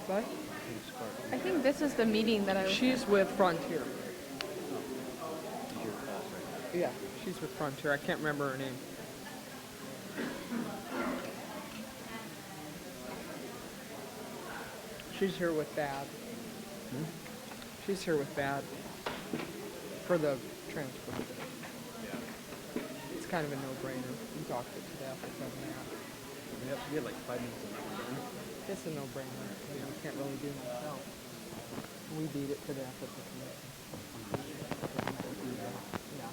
What? I think this is the meeting that I was She's with Frontier. She's your class, right? Yeah, she's with Frontier. I can't remember her name. She's here with Dad. She's here with Dad for the transfer. Yeah. It's kind of a no-brainer. We talked it to death. It doesn't matter. We had like 5 minutes on that one. It's a no-brainer. You know, can't really do much else. We beat it to death at the commission. Yeah.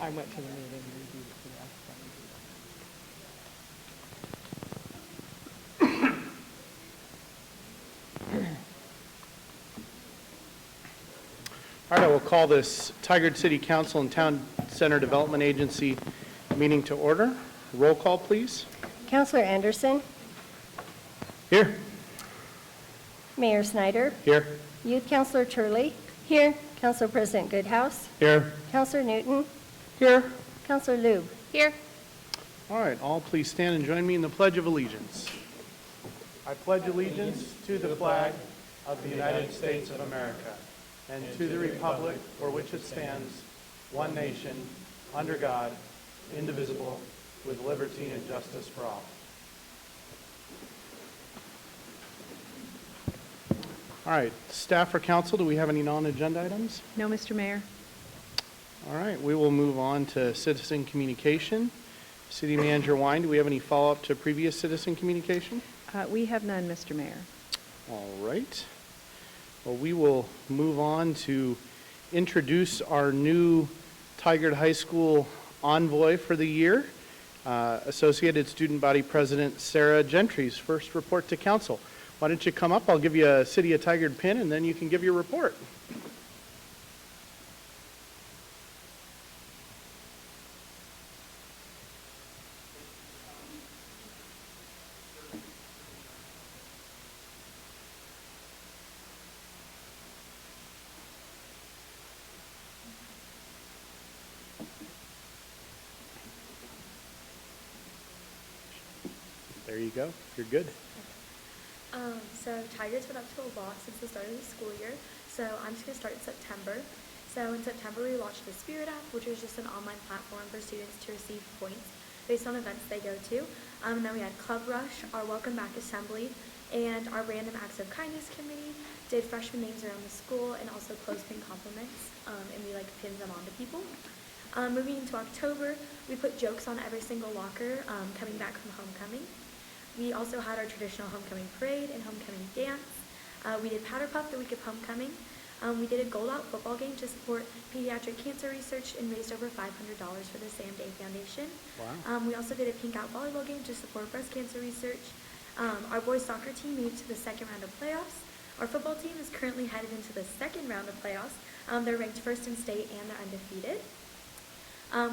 I went to the meeting and we beat it to death. All right, I will call this Tigard City Council and Town Center Development Agency meeting to order. Roll call, please. Councilor Anderson, Here. Mayor Snyder, Here. Youth Councilor Turley. Here. Council President Goodhouse, Here. Councilor Newton, Here. Councilor Lube. here. All right, all please stand and join me in the Pledge of Allegiance. I pledge allegiance to the flag of the United States of America and to the republic for which it stands, one nation, under God, indivisible, with liberty and justice for all. All right, staff or council, do we have any non-agenda items? No, Mr. Mayor. All right, we will move on to citizen communication. City Manager Wine, do we have any follow-up to previous citizen communication? We have none, Mr. Mayor. All right. Well, we will move on to introduce our new Tigard High School envoy for the year, Associated Student Body President Sarah Gentry's first report to council. Why don't you come up? I'll give you a City of Tigard pin, and then you can give your report. There you go. You're good. So Tigard's been up to a lot since the start of the school year, so I'm just going to start in September. So in September we launched the Spirit app, which is just an online platform for students to receive points based on events they go to. And then we had Club Rush, our Welcome Back Assembly, and our Random Acts of Kindness Committee did freshman names around the school and also clothespin compliments, and we pinned them onto people. Moving into October, we put jokes on every single locker coming back from homecoming. We also had our traditional homecoming parade and homecoming dance. We did Powder Puff the week of homecoming. We did a Gold Out football game to support pediatric cancer research and raised over $500 for the Sam Day Foundation. Wow. We also did a Pink Out volleyball game to support breast cancer research. Our boys soccer team made it to the second round of playoffs. Our football team is currently headed into the second round of playoffs. They're ranked first in state and they're undefeated.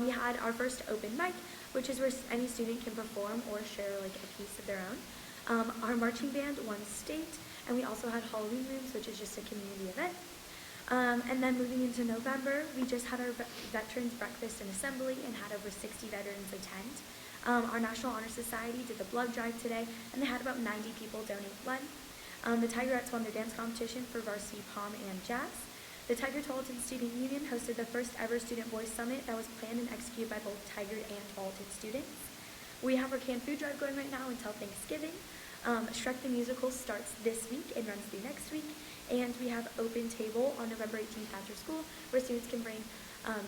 We had our first open mic, which is where any student can perform or share a piece of their own. Our marching band won state, and we also had Halloween Rooms, which is just a community event. And then moving into November, we just had our Veterans Breakfast and Assembly and had over 60 veterans attend. Our National Honor Society did the blood drive today, and they had about 90 people donate blood. The Tigerettes won their dance competition for varsity pom and jazz. The Tigard Tualatin Student Union hosted the first ever Student Voice Summit that was planned and executed by both Tigard and Tualatin students. We have our canned food drive going right now until Thanksgiving. Shrek the Musical starts this week and runs through next week. And we have Open Table on November 18th after school where students can bring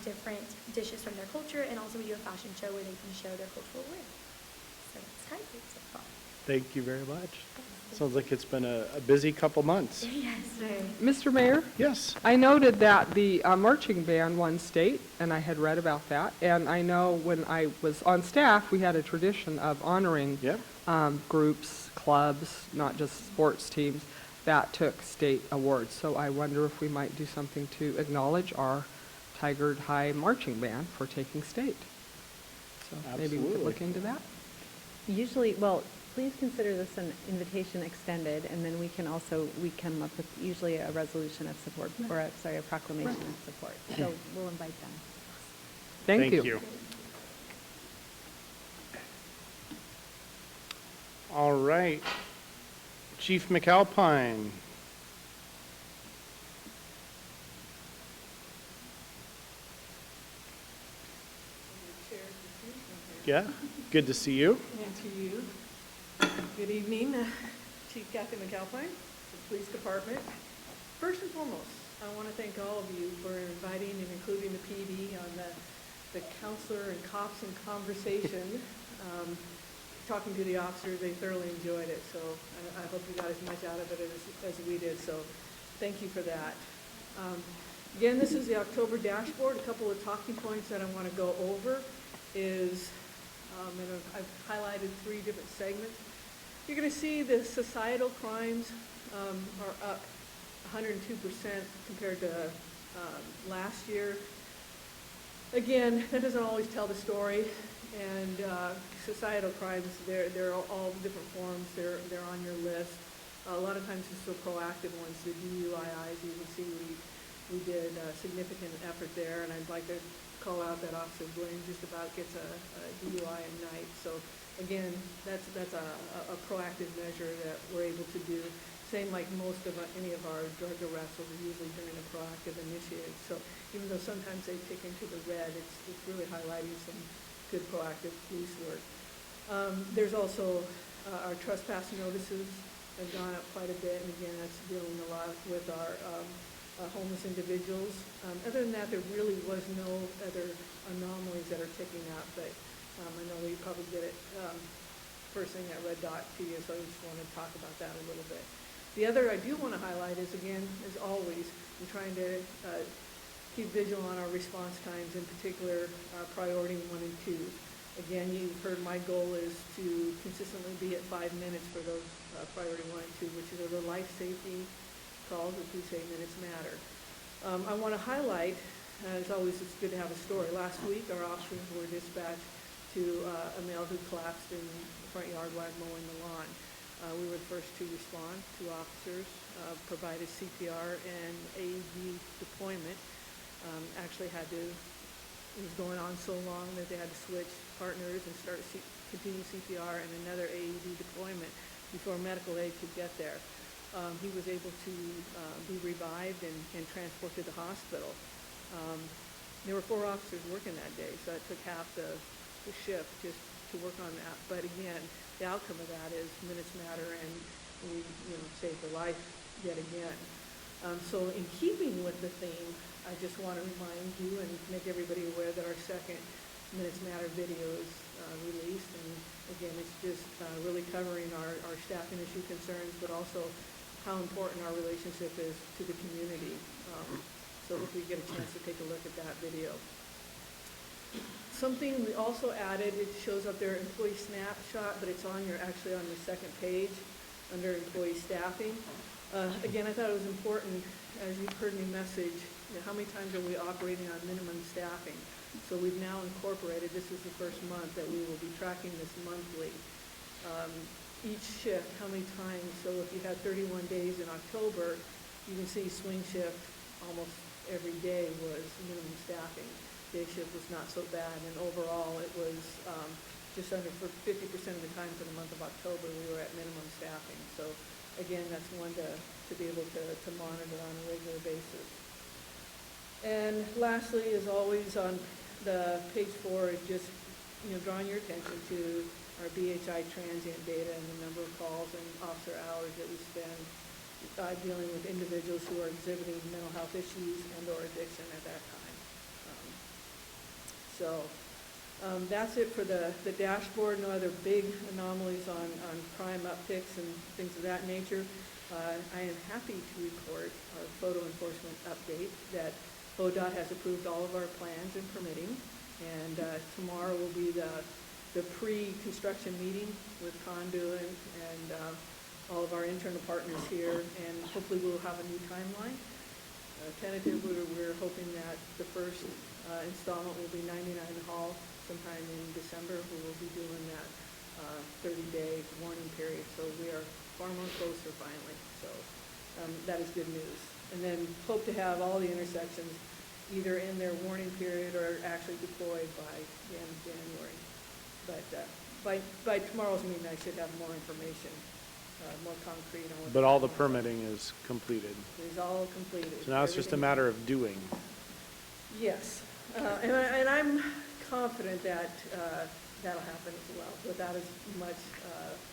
different dishes from their culture, and also we do a fashion show where they can show their cultural wear. So that's Tigard so far. Thank you very much. Sounds like it's been a busy couple months. Yes, very. Mr. Mayor? Yes. I noted that the marching band won state, and I had read about that. And I know when I was on staff, we had a tradition of honoring Yep. groups, clubs, not just sports teams, that took state awards. So I wonder if we might do something to acknowledge our Tigard High marching band for taking state. So maybe we could Absolutely. look into that. Usually, well, please consider this an invitation extended, and then we come up with usually a resolution of support, or a proclamation of support. So we'll invite them. Thank you. All right. Chief McAlpine. Yeah, good to see you. And to you. Good evening, Chief Kathy McAlpine, the Police Department. First and foremost, I want to thank all of you for inviting and including the PD on the counselor and cops in conversation. Talking to the officers, they thoroughly enjoyed it, so I hope you got as much out of it as we did, so thank you for that. Again, this is the October dashboard. A couple of talking points that I want to go over is, and I've highlighted 3 different segments. You're going to see the societal crimes are up 102% compared to last year. Again, that doesn't always tell the story, and societal crimes, they're all different forms. They're on your list. A lot of times it's the proactive ones, the DUIs. You can see we did a significant effort there, and I'd like to call out that Officer Blaine just about gets a DUI a night. So again, that's a proactive measure that we're able to do. Same like most of any of our drug arrests are usually during a proactive initiative. So even though sometimes they tick into the red, it's really highlighting some good proactive police work. There's also our trespass notices have gone up quite a bit, and again, that's dealing a lot with our homeless individuals. Other than that, there really was no other anomalies that are ticking up, but I know we probably get it first thing at Red Dot to you, so I just want to talk about that a little bit. The other I do want to highlight is, again, as always, I'm trying to keep vigilant on our response times, in particular priority 1 and 2. Again, you've heard my goal is to consistently be at 5 minutes for those priority 1 and 2, which are the life safety calls, which we say minutes matter. I want to highlight, as always, it's good to have a story. Last week, our officers were dispatched to a male who collapsed in the front yard while mowing the lawn. We were the first to respond. 2 officers provided CPR and AED deployment. Actually had to, it was going on so long that they had to switch partners and continue CPR and another AED deployment before medical aid could get there. He was able to be revived and transported to the hospital. There were 4 officers working that day, so it took half the shift just to work on that. But again, the outcome of that is minutes matter, and we saved the life yet again. So in keeping with the theme, I just want to remind you and make everybody aware that our second Minutes Matter video is released, and again, it's just really covering our staffing issue concerns, but also how important our relationship is to the community. So if we get a chance to take a look at that video. Something we also added, it shows up there, employee snapshot, but it's actually on your second page under employee staffing. Again, I thought it was important, as you've heard me message, how many times are we operating on minimum staffing? So we've now incorporated, this is the first month that we will be tracking this monthly. Each shift, how many times, so if you had 31 days in October, you can see swing shift almost every day was minimum staffing. Day shift was not so bad, and overall it was just under 50% of the time for the month of October we were at minimum staffing. So again, that's one to be able to monitor on a regular basis. And lastly, as always, on the page 4 is just drawing your attention to our BHI transient data and the number of calls and officer hours that we spend dealing with individuals who are exhibiting mental health issues and or addiction at that time. That's it for the dashboard. No other big anomalies on crime upticks and things of that nature. I am happy to report our photo enforcement update that ODOT has approved all of our plans and permitting, and tomorrow will be the pre-construction meeting with Conduit and all of our internal partners here, and hopefully we'll have a new timeline. Tentatively, we're hoping that the first installment will be 99 Hall sometime in December. We will be doing that 30-day warning period, so we are far more closer finally. So that is good news. And then hope to have all the intersections either in their warning period or actually deployed by the end of January. But by tomorrow's meeting, I should have more information. more concrete on what. But all the permitting is completed. Is all completed. So now it's just a Everything- matter of doing. Yes, and I'm confident that that'll happen as well, without as much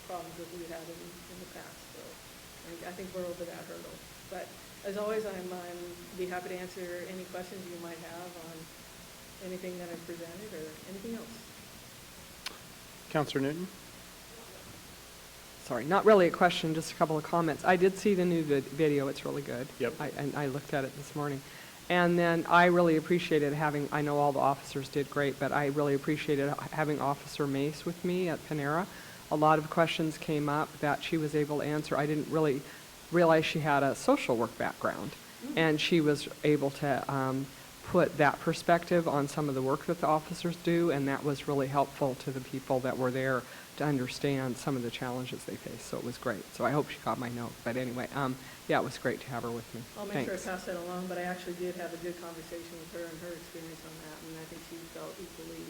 problems as we had in the past. So I think we're over that hurdle. But as always, I'm be happy to answer any questions you might have on anything that I've presented or anything else. Counselor Newton? Sorry, not really a question, just a couple of comments. I did see the new video, it's really good. Yep. And I looked at it this morning. And then I really appreciated having, I know all the officers did great, but I really appreciated having Officer Mace with me at Panera. A lot of questions came up that she was able to answer. I didn't really realize she had a social work background. And she was able to put that perspective on some of the work that the officers do, and that was really helpful to the people that were there to understand some of the challenges they face. So it was great. So I hope she got my note. But anyway, yeah, it was great to have her with me. I'll make sure I Thanks. pass that along, but I actually did have a good conversation with her and her experience on that, and I think she felt equally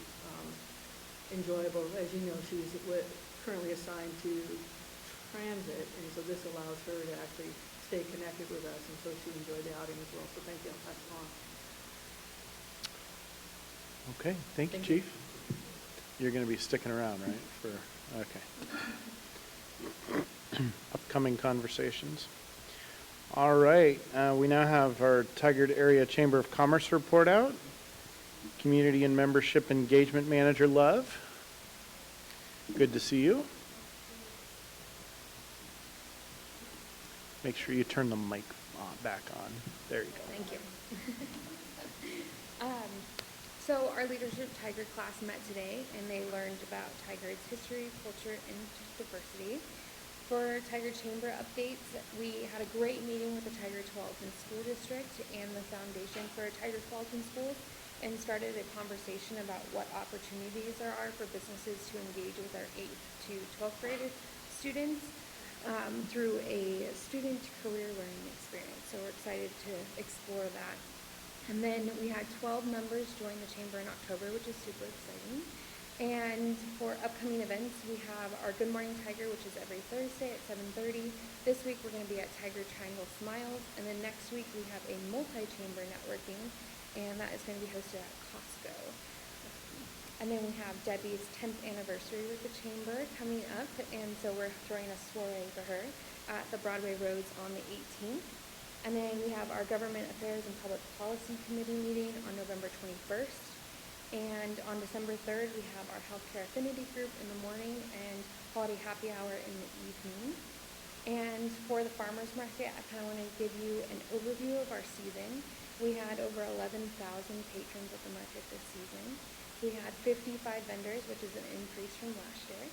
enjoyable. As you know, she's currently assigned to transit, and so this allows her to actually stay connected with us, and so she enjoyed the outing as well. So thank you. I'll pass it on. Okay, thank you, Thank you. Chief. You're going to be sticking around, right? Okay. Upcoming conversations. All right, we now have our Tigard Area Chamber of Commerce report out. Community and Membership Engagement Manager Love. Good to see you. Make sure you turn the mic back on. There you go. Thank you. So our Leadership Tigard class met today, and they learned about Tigard's history, culture, and diversity. For Tigard Chamber updates, we had a great meeting with the Tigard Tualatin School District and the Foundation for Tigard Tualatin Schools, and started a conversation about what opportunities there are for businesses to engage with our 8th to 12th grade students through a student career learning experience. So we're excited to explore that. And then we had 12 members join the chamber in October, which is super exciting. And for upcoming events, we have our Good Morning Tiger, which is every Thursday at 7:30. This week, we're going to be at Tiger Triangle Smiles. And then next week, we have a multi-chamber networking, and that is going to be hosted at Costco. And then we have Debbie's 10th anniversary with the chamber coming up, and so we're throwing a soiree for her at the Broadway Roads on the 18th. And then we have our Government Affairs and Public Policy Committee meeting on November 21st. And on December 3rd, we have our Healthcare Affinity Group in the morning and Holiday Happy Hour in the evening. And for the farmers market, I kind of want to give you an overview of our season. We had over 11,000 patrons at the market this season. We had 55 vendors, which is an increase from last year.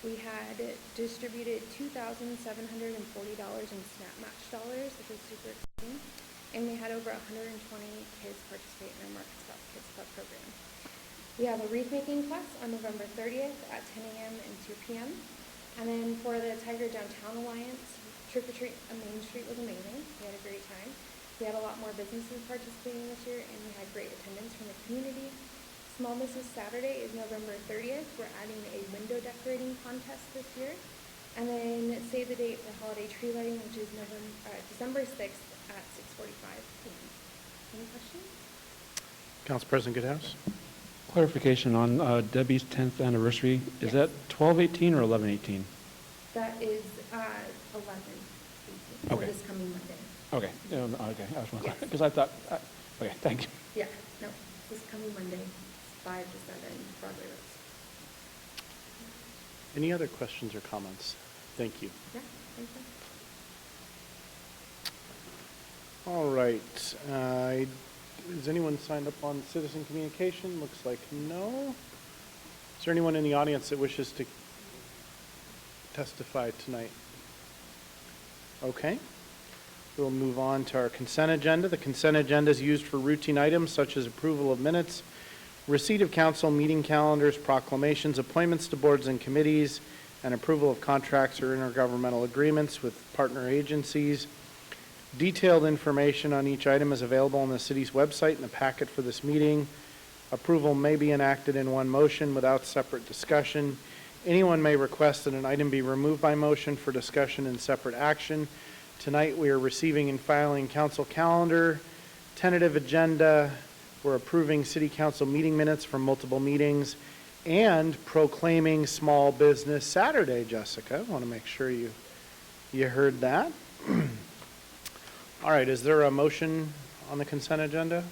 We had distributed $2,740 in Snap Match dollars, which was super exciting. And we had over 120 kids participate in our Market Stop Kids Club program. We have a wreath making class on November 30th at 10 a.m. and 2 p.m. And then for the Tiger Downtown Alliance, Trick or Treat on Main Street was amazing. We had a great time. We had a lot more businesses participating this year, and we had great attendance from the community. Small Business Saturday is November 30th. We're adding a window decorating contest this year. And then save the date for holiday tree lighting, which is December 6th at 6:45 p.m. Any questions? Council President Goodhouse. Clarification on Debbie's 10th anniversary. Is that 12/18 or 11/18? That is 11. For Okay. this coming Monday. Okay, okay, I was wondering, Yes. because I thought, okay, thank you. Yeah, no, this coming Monday, 5 to 7, Broadway Roads. Any other questions or comments? Thank you. Yeah, thank you. All right. Is anyone signed up on citizen communication? Looks like no. Is there anyone in the audience that wishes to testify tonight? Okay. We'll move on to our consent agenda. The consent agenda is used for routine items such as approval of minutes, receipt of council meeting calendars, proclamations, appointments to boards and committees, and approval of contracts or intergovernmental agreements with partner agencies. Detailed information on each item is available on the city's website in the packet for this meeting. Approval may be enacted in one motion without separate discussion. Anyone may request that an item be removed by motion for discussion and separate action. Tonight, we are receiving and filing council calendar, tentative agenda, we're approving city council meeting minutes from multiple meetings, and proclaiming Small Business Saturday, Jessica. I want to make sure you heard that. All right, is there a motion on the consent agenda?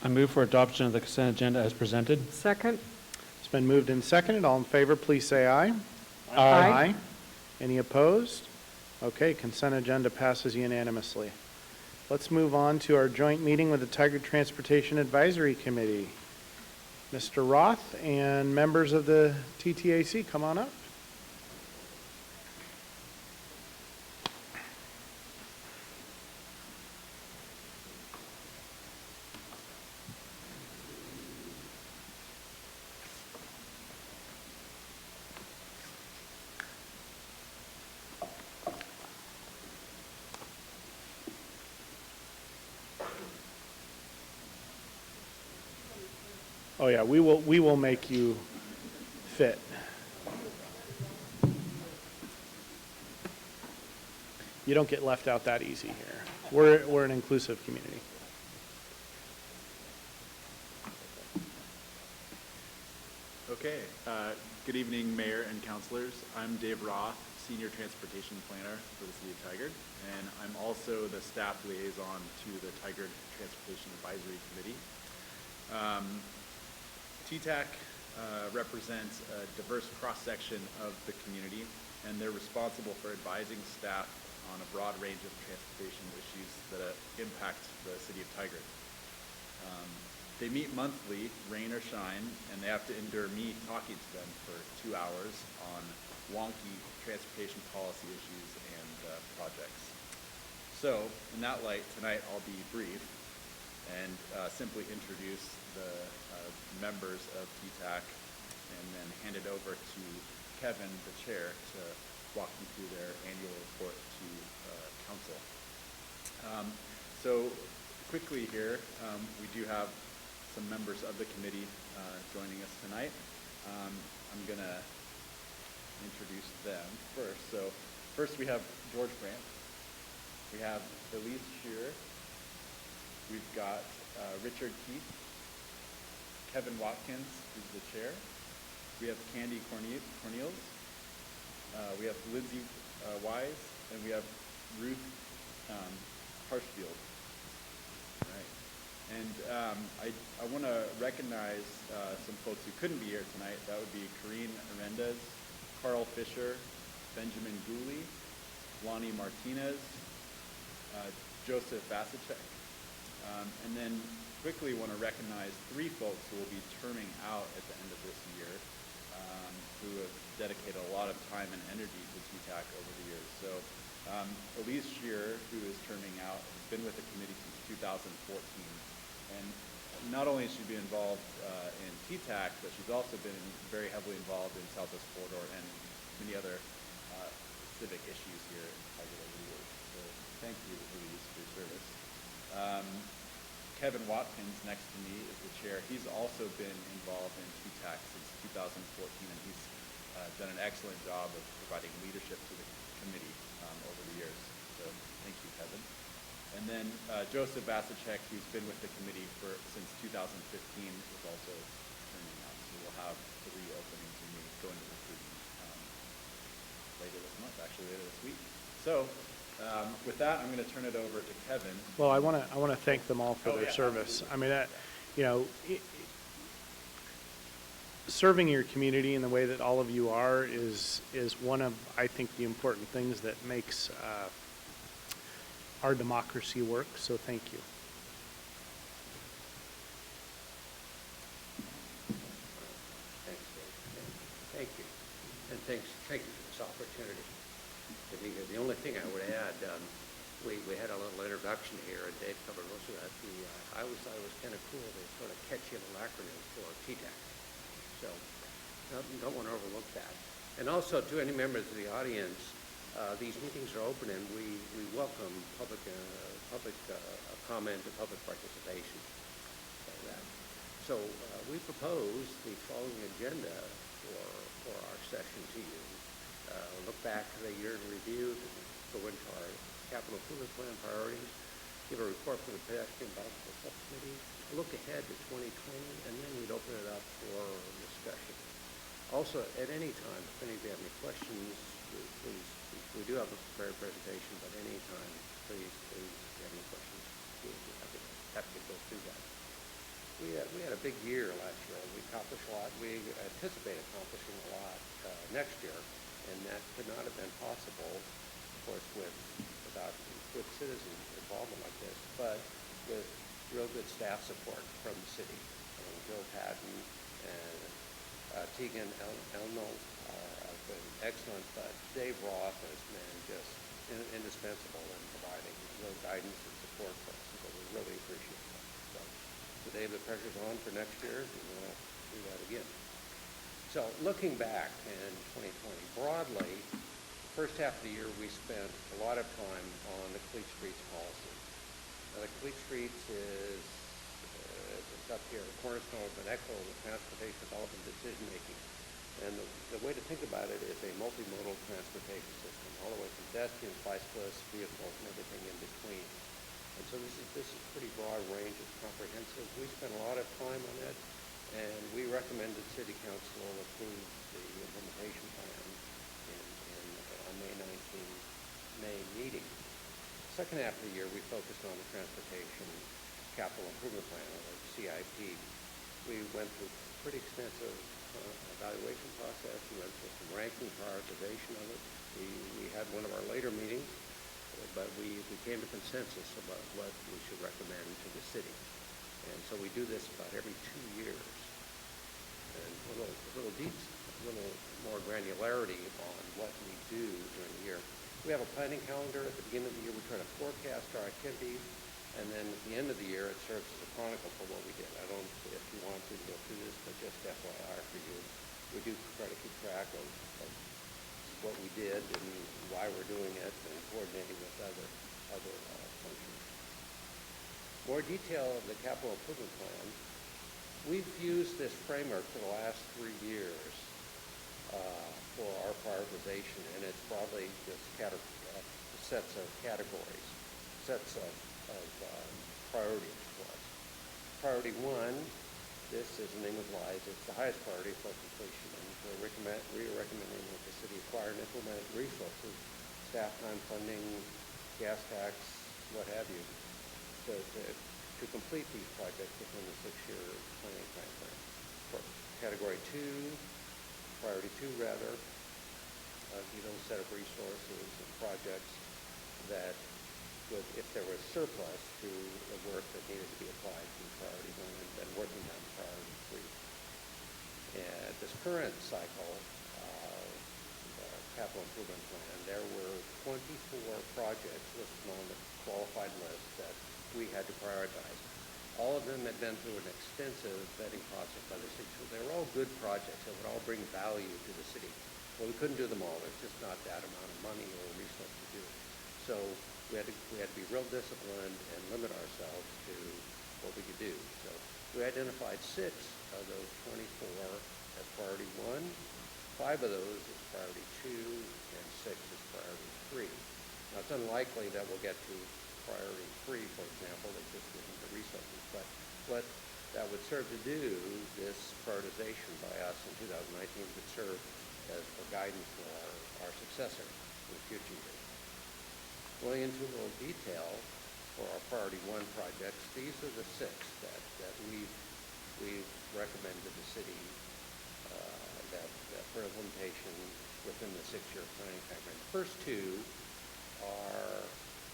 I move for adoption of the consent agenda as presented. Second? It's been moved and seconded. All in favor, please say aye. Aye. Any opposed? Okay, consent agenda passes unanimously. Let's move on to our joint meeting with the Tigard Transportation Advisory Committee. Mr. Roth and members of the TTAC, come on up. Oh yeah, we will make you fit. You don't get left out that easy here. We're an inclusive community. Okay, good evening, Mayor and Councilors. I'm Dave Roth, Senior Transportation Planner for the City of Tigard, and I'm also the staff liaison to the Tigard Transportation Advisory Committee. TTAC represents a diverse cross-section of the community, and they're responsible for advising staff on a broad range of transportation issues that impact the City of Tigard. They meet monthly, rain or shine, and they have to endure me talking to them for 2 hours on wonky transportation policy issues and projects. So, in that light, tonight I'll be brief and simply introduce the members of TTAC and then hand it over to Kevin, the chair, to walk you through their annual report to council. So quickly here, we do have some members of the committee joining us tonight. I'm going to introduce them first. So first we have George Brandt. We have Elise Shearer. We've got Richard Keith, Kevin Watkins, who's the chair. We have Candy Cornelius. We have Lindsay Wise, and we have Ruth Harshfield. All right. And I want to recognize some folks who couldn't be here tonight. That would be Corrine Arendez, Carl Fisher, Benjamin Gooley, Lonnie Martinez, Joseph Vasicek. And then quickly want to recognize 3 folks who will be terming out at the end of this year, who have dedicated a lot of time and energy to TTAC over the years. So Elise Shearer, who is terming out, has been with the committee since 2014. And not only has she been involved in TTAC, but she's also been very heavily involved in Southwest Corridor and many other civic issues here in Tigard over the years. So thank you, Elise, for your service. Kevin Watkins, next to me, is the chair. He's also been involved in TTAC since 2014, and he's done an excellent job of providing leadership to the committee over the years. So thank you, Kevin. And then Joseph Vasicek, who's been with the committee since 2015, is also turning out. So we'll have 3 openings when we go into recruitment later this month, actually later this week. So with that, I'm going to turn it over to Kevin. Well, I want to thank them all for their service. I mean, serving your community in the way that all of you are is one of, I think, the important things that makes our democracy work. So thank you. Thank you. And thank you for this opportunity to be here. The only thing I would add, we had a little introduction here, and Dave covered most of that. I always thought it was kind of cool, the sort of catchy little acronym for TTAC. So don't want to overlook that. And also to any members of the audience, these meetings are open, and we welcome public comment and public participation. So we propose the following agenda for for our session to you. We'll look back to the year in review, go into our capital improvement plan priorities, give a report from the pedestrian bicycle subcommittee, look ahead to 2020, and then we'd open it up for discussion. Also, at any time, if any of you have any questions, please, we do have a prepared presentation, but any time, please, if you have any questions, we'll be happy to go through that. We had a big year last year. We accomplished a lot. We anticipate accomplishing a lot next year, and that could not have been possible, of course, without good citizen involvement like this, but with real good staff support from the city. Joe Patton and Tegan Elno have been excellent, but Dave Roth has been just indispensable in providing real guidance and support for us, and so we really appreciate that. So Dave, the pressure's on for next year, and we'll have to do that again. So looking back in 2020, broadly, the first half of the year we spent a lot of time on the Complete Streets policy. Now, the Complete Streets is it's up here, the cornerstone of an equitable transportation development decision-making. And the way to think about it is a multimodal transportation system, all the way from pedestrians, bicyclists, vehicles, and everything in between. And so this is a pretty broad range. It's comprehensive. We spent a lot of time on it, and we recommended City Council approve the implementation plan on May 19th meeting. The second half of the year, we focused on the Transportation Capital Improvement Plan, or CIP. We went through a pretty extensive evaluation process. We went through some ranking prioritization of it. We had one of our later meetings, but we came to consensus about what we should recommend to the city. And so we do this about every 2 years. And a little more granularity on what we do during the year. We have a planning calendar. At the beginning of the year, we try to forecast our activities, and then at the end of the year, it serves as a chronicle for what we did. I don't, if you want to go through this, but just FYI for you, we do try to keep track of what we did and why we're doing it, and coordinating with other functions. More detail of the capital improvement plan. We've used this framework for the last 3 years for our prioritization, and it's broadly just sets of categories, sets of priorities for us. Priority 1, this, as the name implies, it's the highest priority for completion, and we're recommending that the city acquire and implement resources, staff time, funding, gas tax, what have you, to complete these projects within the 6-year planning time frame. For category 2, priority 2 rather, those set of resources and projects that would, if there was surplus to the work that needed to be applied to priority 1 and then working on priority 3. And this current cycle, capital improvement plan, there were 24 projects listed on the qualified list that we had to prioritize. All of them had been through an extensive vetting process by the city. So they were all good projects that would all bring value to the city. Well, we couldn't do them all. There's just not that amount of money or resource to do it. So we had to be real disciplined and limit ourselves to what we could do. So we identified 6 of those 24 as priority 1, 5 of those as priority 2, and 6 as priority 3. Now, it's unlikely that we'll get to priority 3, for example, that just isn't the resources. But what that would serve to do, this prioritization by us in 2019, would serve as for guidance for our successor in the future years. Going into a little detail for our priority 1 projects, these are the 6 that we've recommended to the city that for implementation within the 6-year planning timeframe. The first 2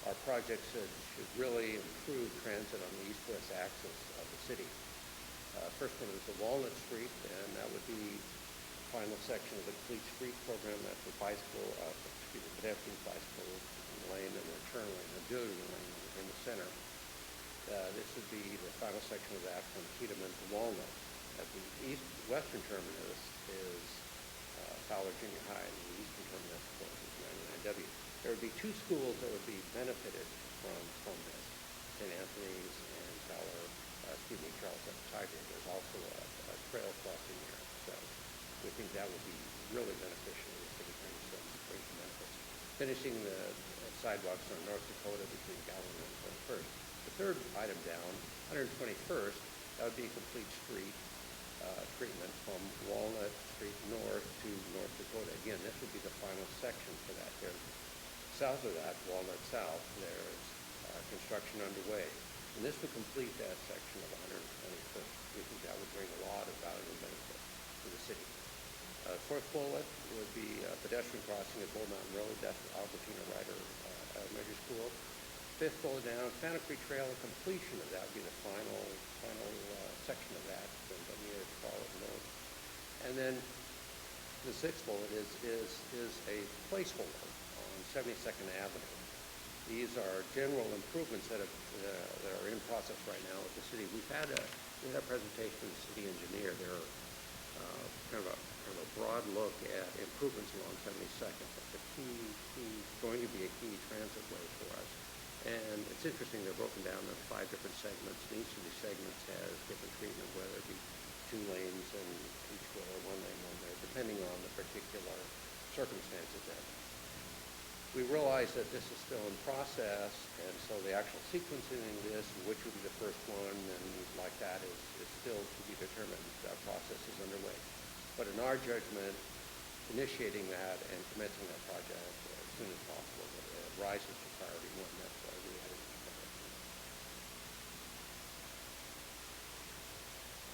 are projects that should really improve transit on the east-west axis of the city. First one is the Walnut Street, and that would be the final section of the Complete Street program. That's the pedestrian bicycle lane and the turn lane, the auxiliary lane in the center. This would be the final section of that from Tiedemann to Walnut. At the western terminus is Fowler Junior High, and the eastern terminus, of course, is 99W. There would be 2 schools that would be benefited from this, St. Anthony's and Charles F. Tigard. There's also a trail crossing there, so we think that would be really beneficial to the city, brings some benefits. Finishing the sidewalks on North Dakota between Gowan and 21st. The third item down, 121st, that would be a complete street treatment from Walnut Street North to North Dakota. Again, this would be the final section for that. There, south of that, Walnut South, there's construction underway. And this would complete that section of 121st. We think that would bring a lot of value and benefit to the city. Fourth bullet would be pedestrian crossing at Bull Mountain Road. That's Albertina Ryder Elementary School. Fifth bullet down, Santa Cruz Trail, and completion of that would be the final section of that, from Bermuda to Charlotte North. And then the sixth bullet is a placeholder on 72nd Avenue. These are general improvements that are in process right now with the city. We had a presentation from the city engineer. They're kind of a broad look at improvements along 72nd. That's going to be a key transit way for us. And it's interesting, they're broken down into 5 different segments, and each of these segments has different treatment, whether it be 2 lanes and each way, or 1 lane, 1 way, depending on the particular circumstances. We realize that this is still in process, and so the actual sequencing of this, which would be the first one, and like that, is still to be determined. That process is underway. But in our judgment, initiating that and commencing that project as soon as possible rises to priority 1. That's why we added it.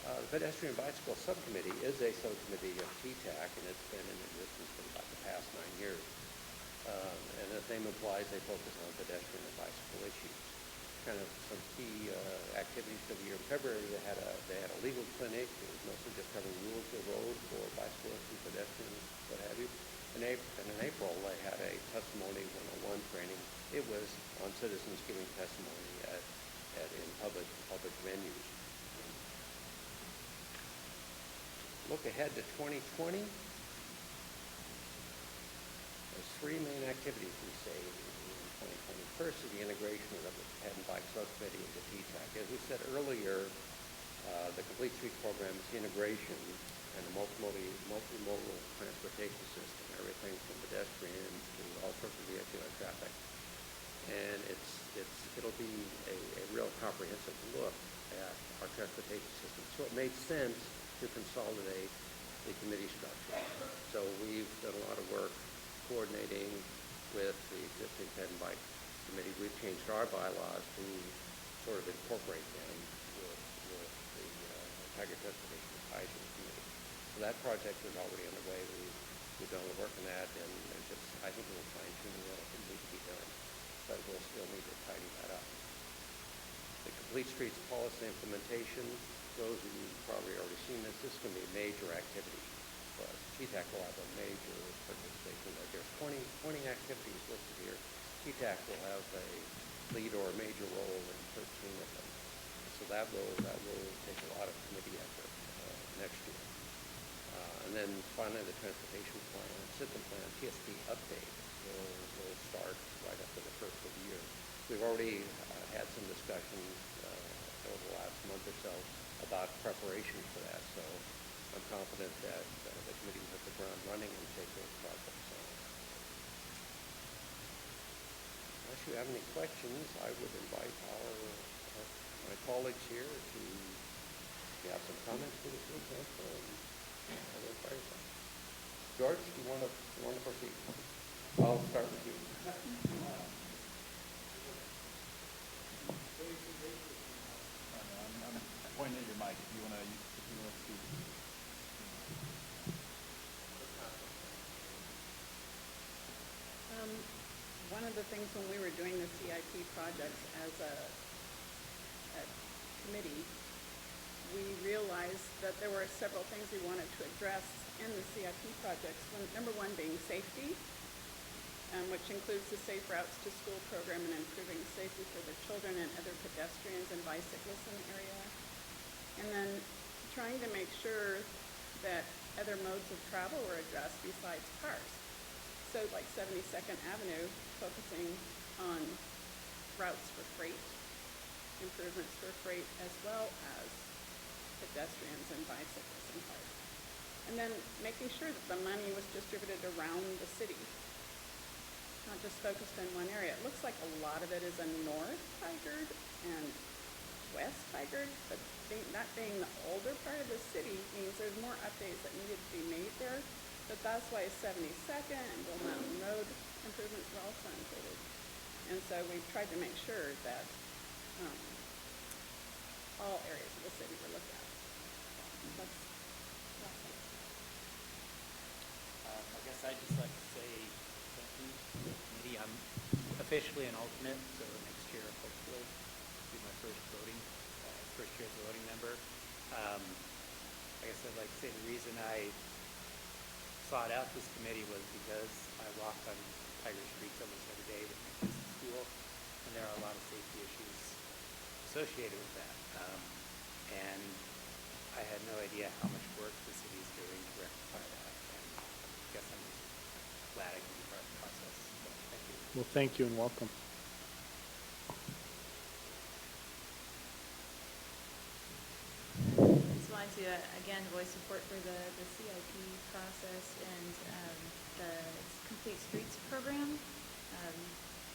The Pedestrian Bicycle Subcommittee is a subcommittee of TTAC, and it's been in existence for about the past 9 years. And as the name implies, they focus on pedestrian and bicycle issues. Kind of some key activities for the year. In February, they had a legal clinic. It was mostly just covering rules of the road for bicyclists and pedestrians, what have you. And in April, they had a testimony 101 training. It was on citizens giving testimony in public venues. Look ahead to 2020. There's 3 main activities we say in 2020. First is the integration of the Head and Bike Subcommittee into TTAC. As we said earlier, the Complete Streets program is the integration and the multimodal transportation system, everything from pedestrians to all sorts of vehicular traffic. And it'll be a real comprehensive look at our transportation system. So it made sense to consolidate the committee structure. So we've done a lot of work coordinating with the existing Head and Bike Committee. We've changed our bylaws to sort of incorporate them with the Tigard Transportation Advisory Committee. So that project is already underway. We've done the work on that, and there's just, I think, a little fine-tuning that will need to be done, but we'll still need to tidy that up. The Complete Streets policy implementation, those of you who've probably already seen this is going to be a major activity. But TTAC will have a major participation. There's 20 activities listed here. TTAC will have a lead or a major role in 13 of them. So that will take a lot of committee effort next year. And then finally, the transportation plan, system plan, TSP update will start right after the first of the year. We've already had some discussions over the last month or so about preparation for that. So I'm confident that the committee will hit the ground running and take those projects on. Unless you have any questions, I would invite my colleagues here to have some comments to the city council and other fires. George, do you want to proceed? I'll start with you. I'm pointing at your mic if you want to speak. One of the things when we were doing the CIP projects as a committee, we realized that there were several things we wanted to address in the CIP projects. Number one being safety, which includes the Safe Routes to School program and improving safety for the children and other pedestrians and bicyclists in the area. And then trying to make sure that other modes of travel were addressed besides cars. So like 72nd Avenue, focusing on routes for freight, improvements for freight, as well as pedestrians and bicyclists and cars. And then making sure that the money was distributed around the city, not just focused in one area. It looks like a lot of it is in North Tigard and West Tigard, but that being the older part of the city means there's more updates that needed to be made there. But that's why 72nd and Bull Mountain Road improvements were also included. And so we've tried to make sure that all areas of the city were looked at. That's it. I guess I'd just like to say thank you to the committee. I'm officially an alternate, so next year hopefully will be my first year as a voting member. I guess I'd like to say the reason I sought out this committee was because I walk on Tiger streets almost every day with my kids at school, and there are a lot of safety issues associated with that. And I had no idea how much work the city is doing to rectify that. And I guess I'm just glad I can be part of the process. So thank you. Well, thank you and welcome. I just wanted to, again, voice support for the CIP process and the Complete Streets program.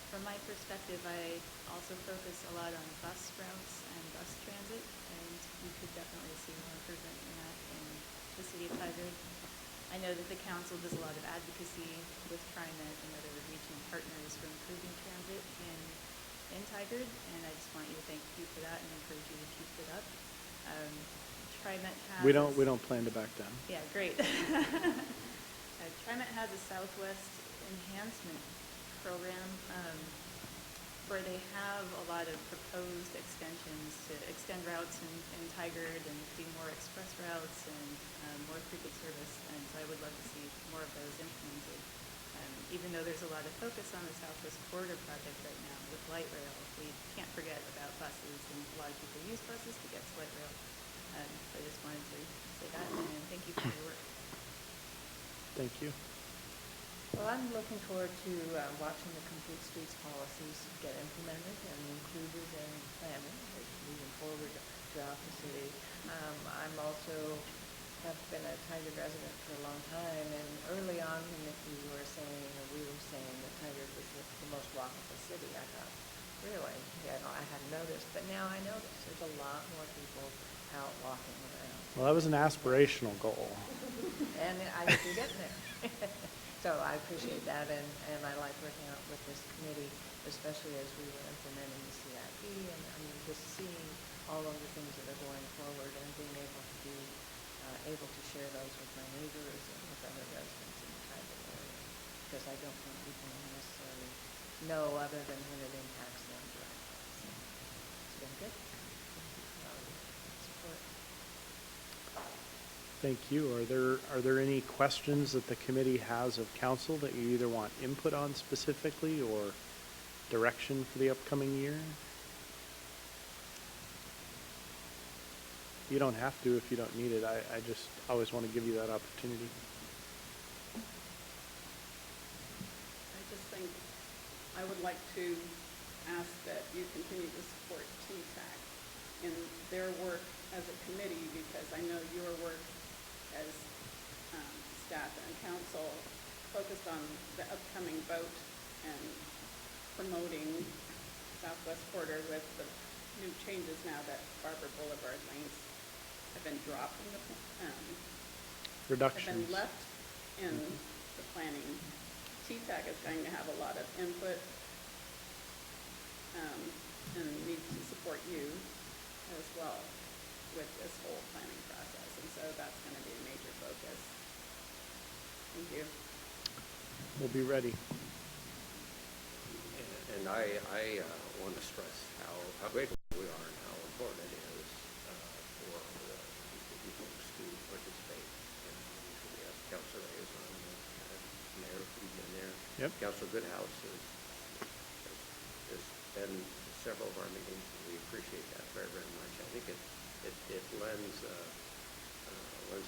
From my perspective, I also focus a lot on bus routes and bus transit, and we could definitely see more improvement in that in the city of Tigard. I know that the council does a lot of advocacy with TriMet and other regional partners for improving transit in Tigard, and I just want you to thank you for that and encourage you to keep it up. TriMet has We don't plan to back down. Yeah, great. TriMet has a Southwest enhancement program where they have a lot of proposed extensions to extend routes in Tigard and do more express routes and more frequent service. And so I would love to see more of those implemented. Even though there's a lot of focus on the Southwest Corridor project right now with light rail, we can't forget about buses, and a lot of people use buses to get to light rail. So I just wanted to say that, and thank you for your work. Thank you. Well, I'm looking forward to watching the Complete Streets policies get implemented and included in planning as moving forward throughout the city. I'm also have been a Tigard resident for a long time, and early on when we were saying that Tigard was the most walkable city, I thought, really? Yeah, no, I hadn't noticed, but now I notice there's a lot more people out walking around. Well, that was an aspirational goal. And I think we're getting there. So I appreciate that, and I like working out with this committee, especially as we were implementing the CIP, and I mean, just seeing all of the things that are going forward and being able to be able to share those with my neighbors and with other residents in the Tigard area, because I don't think people necessarily know other than when it impacts them directly. So it's been good. Support. Thank you. Are there any questions that the committee has of council that you either want input on specifically or direction for the upcoming year? You don't have to if you don't need it. I just always want to give you that opportunity. I just think I would like to ask that you continue to support TTAC in their work as a committee, because I know your work as staff and council focused on the upcoming vote and promoting Southwest Corridor with the new changes now that Barber Boulevard lanes have been dropped in the Reductions. have been left in the planning. TTAC is going to have a lot of input and needs to support you as well with this whole planning process, and so that's going to be a major focus. Thank you. We'll be ready. And I want to stress how grateful we are and how important it is for you folks to participate. And we have Councilor Ayazon, Mayor, who's been there. Yep. Councilor Goodhouse has been to several of our meetings, and we appreciate that very, very much. I think it lends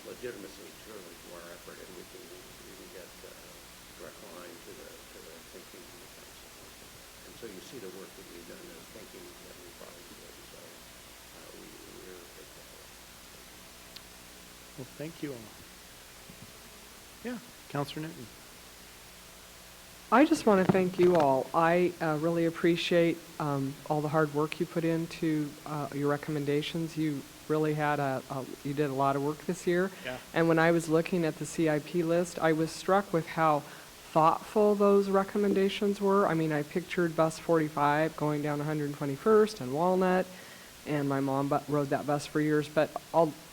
legitimacy truly to our effort, and we can get direct line to the thinking of the council. And so you see the work that we've done and thinking that we probably did. So we're grateful for that. Well, thank you all. Yeah, Counselor Newton. I just want to thank you all. I really appreciate all the hard work you put into your recommendations. You really had you did a lot of work this year. Yeah. And when I was looking at the CIP list, I was struck with how thoughtful those recommendations were. I mean, I pictured bus 45 going down 121st and Walnut, and my mom rode that bus for years. But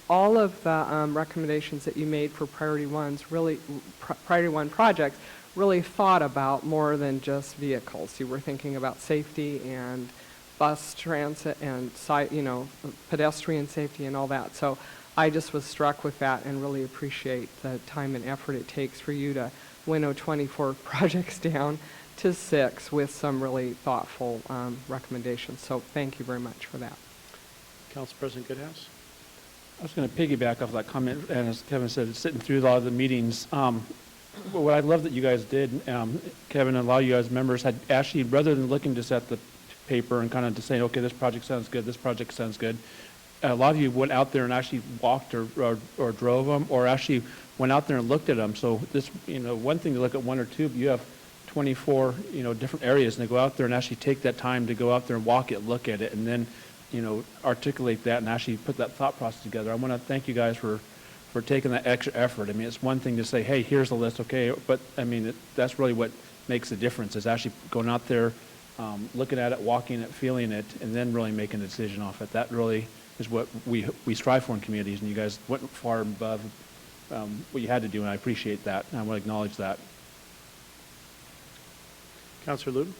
all of the recommendations that you made for priority ones, really priority one projects, really thought about more than just vehicles. You were thinking about safety and bus transit and pedestrian safety and all that. So I just was struck with that and really appreciate the time and effort it takes for you to winnow 24 projects down to 6 with some really thoughtful recommendations. So thank you very much for that. Council President Goodhouse. I was going to piggyback off that comment, and as Kevin said, sitting through a lot of the meetings, what I love that you guys did, Kevin, and a lot of you guys members had actually, rather than looking just at the paper and kind of just saying, okay, this project sounds good, this project sounds good, a lot of you went out there and actually walked or drove them, or actually went out there and looked at them. So this, one thing to look at one or two, but you have 24, different areas, and to go out there and actually take that time to go out there and walk it, look at it, and then, articulate that and actually put that thought process together. I want to thank you guys for taking that extra effort. I mean, it's one thing to say, hey, here's the list, okay, but I mean, that's really what makes the difference, is actually going out there, looking at it, walking it, feeling it, and then really making a decision off it. That really is what we strive for in communities, and you guys went far above what you had to do, and I appreciate that, and I want to acknowledge that. Councilor Lube.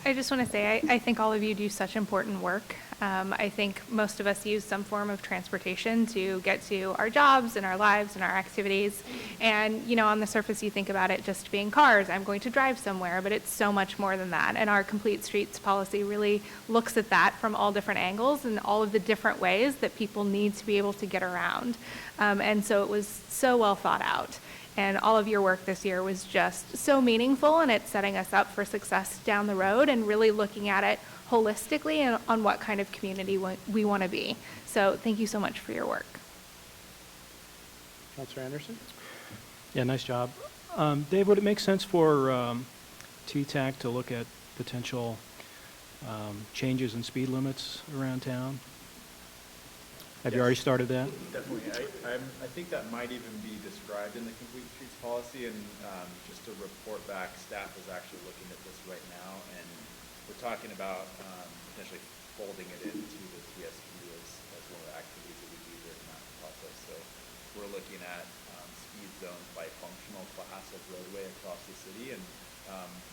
I just want to say I think all of you do such important work. I think most of us use some form of transportation to get to our jobs and our lives and our activities. And, on the surface, you think about it just being cars. I'm going to drive somewhere, but it's so much more than that. And our Complete Streets policy really looks at that from all different angles and all of the different ways that people need to be able to get around. And so it was so well thought out. And all of your work this year was just so meaningful, and it's setting us up for success down the road and really looking at it holistically and on what kind of community we want to be. So thank you so much for your work. Councilor Anderson. Yeah, nice job. Dave, would it make sense for TTAC to look at potential changes in speed limits around town? Have you already started that? Definitely. I think that might even be described in the Complete Streets policy, and just to report back, staff is actually looking at this right now, and we're talking about potentially folding it into the TSP as one of the activities that we do during that process. So we're looking at speed zones by functional class of roadway across the city, and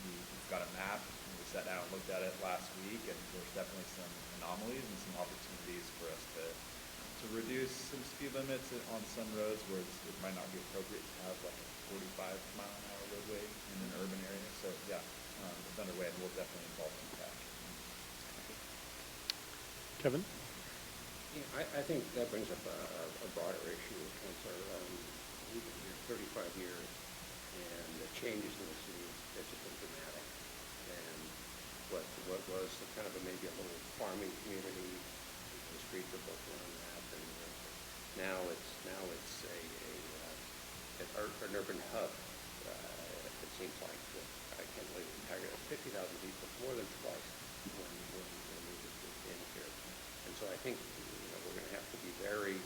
we've got a map, and we sat down and looked at it last week, and there's definitely some anomalies and some opportunities for us to reduce some speed limits on some roads where it might not be appropriate to have like a 45-mile-an-hour roadway in an urban area. So yeah, it's underway, and we'll definitely involve TTAC. Kevin. Yeah, I think that brings up a broader issue, Councilor. We've been here 35 years, and the changes in the city have just been dramatic. And what was kind of maybe a little farming community, the streets are built around that. Now it's an urban hub. It seems like I can't believe it. Tigard has 50,000 people, more than twice when we moved in here. And so I think we're going to have to be very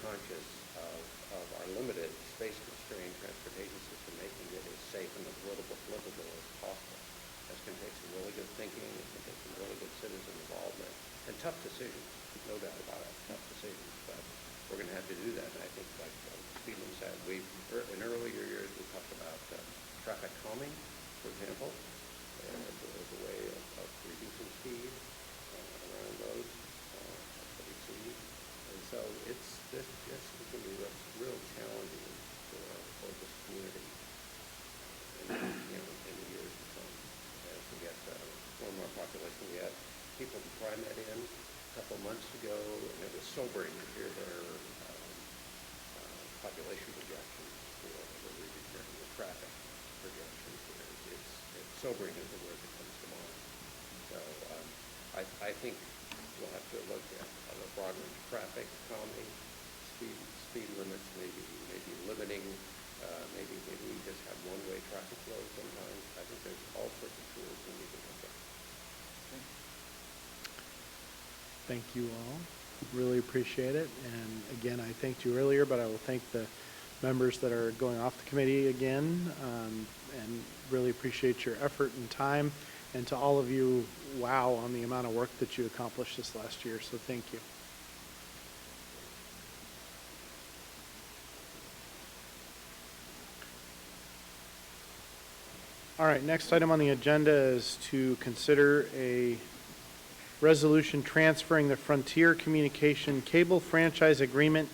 conscious of our limited space-constrained transportation system, making it as safe and as livable as possible. That's going to take some really good thinking. It's going to take some really good citizen involvement and tough decisions. No doubt about it, tough decisions, but we're going to have to do that. And I think, like Speedman said, in earlier years we talked about traffic calming, for example, as a way of reducing speed around roads that we see. And so this is going to be real challenging for this community in the years to come as we get more and more population. We had people from TriMet in a couple months ago, and it was sobering to hear their population projections for the region here, the traffic projections. It's sobering is the word that comes to mind. So I think we'll have to look at the broader traffic calming, speed speed limits, maybe limiting, maybe we just have one-way traffic flow sometimes. I think there's all sorts of tools we need to look at. Thank you all. Really appreciate it. And again, I thanked you earlier, but I will thank the members that are going off the committee again, and really appreciate your effort and time. And to all of you, wow, on the amount of work that you accomplished this last year. So thank you. All right, next item on the agenda is to consider a resolution transferring the Frontier Communication Cable Franchise Agreement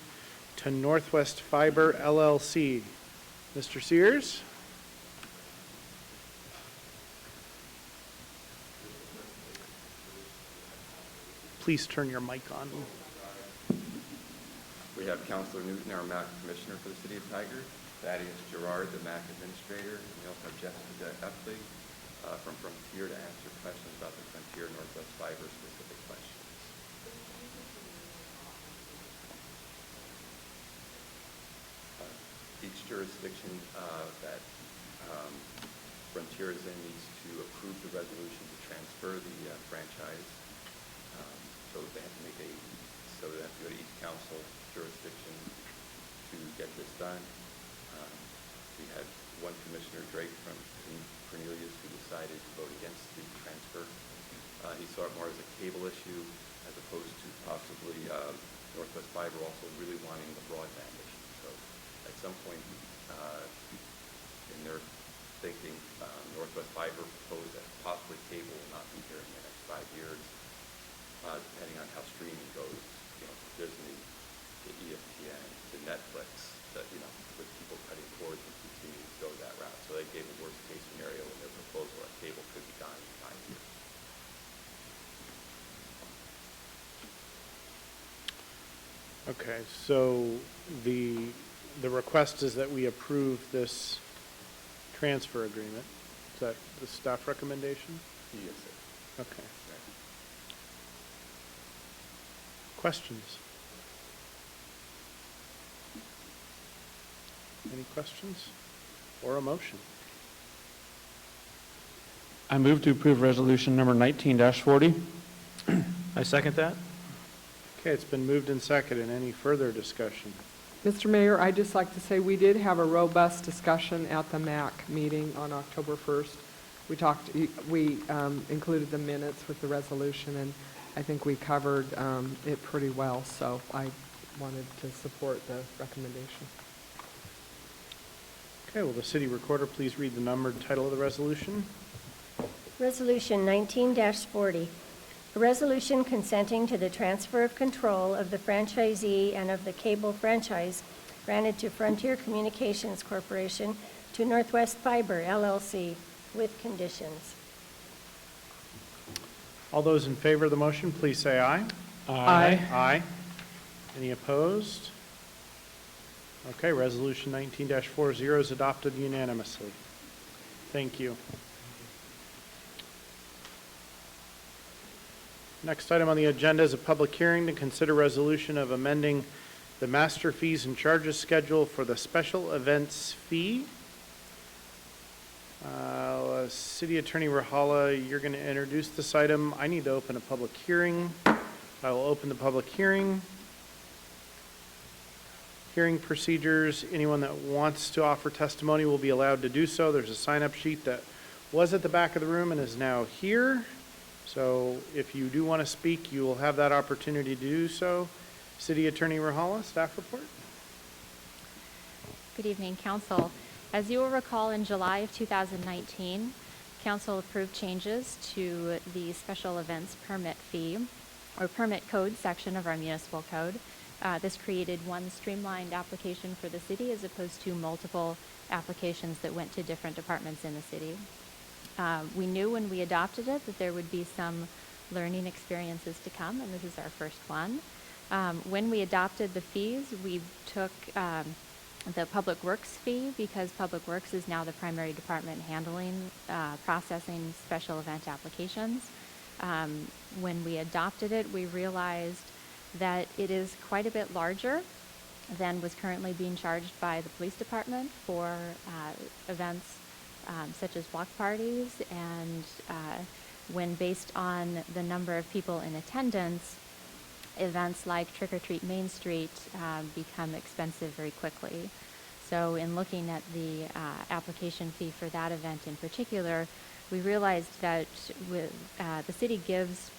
to Northwest Fiber LLC. Mr. Sears? Please turn your mic on. We have Councilor Newton, our MAC Commissioner for the City of Tigard, Thaddeus Gerard, the MAC Administrator, and we also have Jessica Epley from Frontier to answer questions about the Frontier Northwest Fiber specific questions. Each jurisdiction that Frontier is in needs to approve the resolution to transfer the franchise. So they have to go to each council jurisdiction to get this done. We had one Commissioner, Drake from Cornelius, who decided to vote against the transfer. He saw it more as a cable issue as opposed to possibly Northwest Fiber also really wanting the broadband issue. So at some point in their thinking, Northwest Fiber proposed that possibly cable will not be here in the next 5 years. Depending on how streaming goes, Disney, to ESPN, to Netflix, with people cutting cords and continue to go that route. So they gave a worst case scenario in their proposal that cable could be gone in 5 years. Okay, so the request is that we approve this transfer agreement. Is that the staff recommendation? Yes, sir. Okay. Questions? Any questions or a motion? I move to approve resolution number 19-40. I second that. Okay, it's been moved and seconded. Any further discussion? Mr. Mayor, I'd just like to say we did have a robust discussion at the MAC meeting on October 1st. We included the minutes with the resolution, and I think we covered it pretty well, so I wanted to support the recommendation. Okay, will the city recorder please read the number and title of the resolution? Resolution 19-40, a resolution consenting to the transfer of control of the franchisee and of the cable franchise granted to Frontier Communications Corporation to Northwest Fiber, LLC, with conditions. All those in favor of the motion, please say aye. Aye. Aye. Any opposed? Okay, resolution 19-40 is adopted unanimously. Thank you. Next item on the agenda is a public hearing to consider resolution of amending the master fees and charges schedule for the special events fee. City Attorney Rahala, you're going to introduce this item. I need to open a public hearing. I will open the public hearing. Hearing procedures, anyone that wants to offer testimony will be allowed to do so. There's a sign-up sheet that was at the back of the room and is now here. So if you do want to speak, you will have that opportunity to do so. City Attorney Rahala, staff report. Good evening, Council. As you will recall, in July of 2019, Council approved changes to the special events permit fee or permit code section of our municipal code. This created one streamlined application for the city as opposed to multiple applications that went to different departments in the city. We knew when we adopted it that there would be some learning experiences to come, and this is our first one. When we adopted the fees, we took the Public Works fee because Public Works is now the primary department handling processing special event applications. When we adopted it, we realized that it is quite a bit larger than was currently being charged by the police department for events such as block parties, and when based on the number of people in attendance, events like Trick or Treat Main Street become expensive very quickly. So in looking at the application fee for that event in particular, we realized that the city gives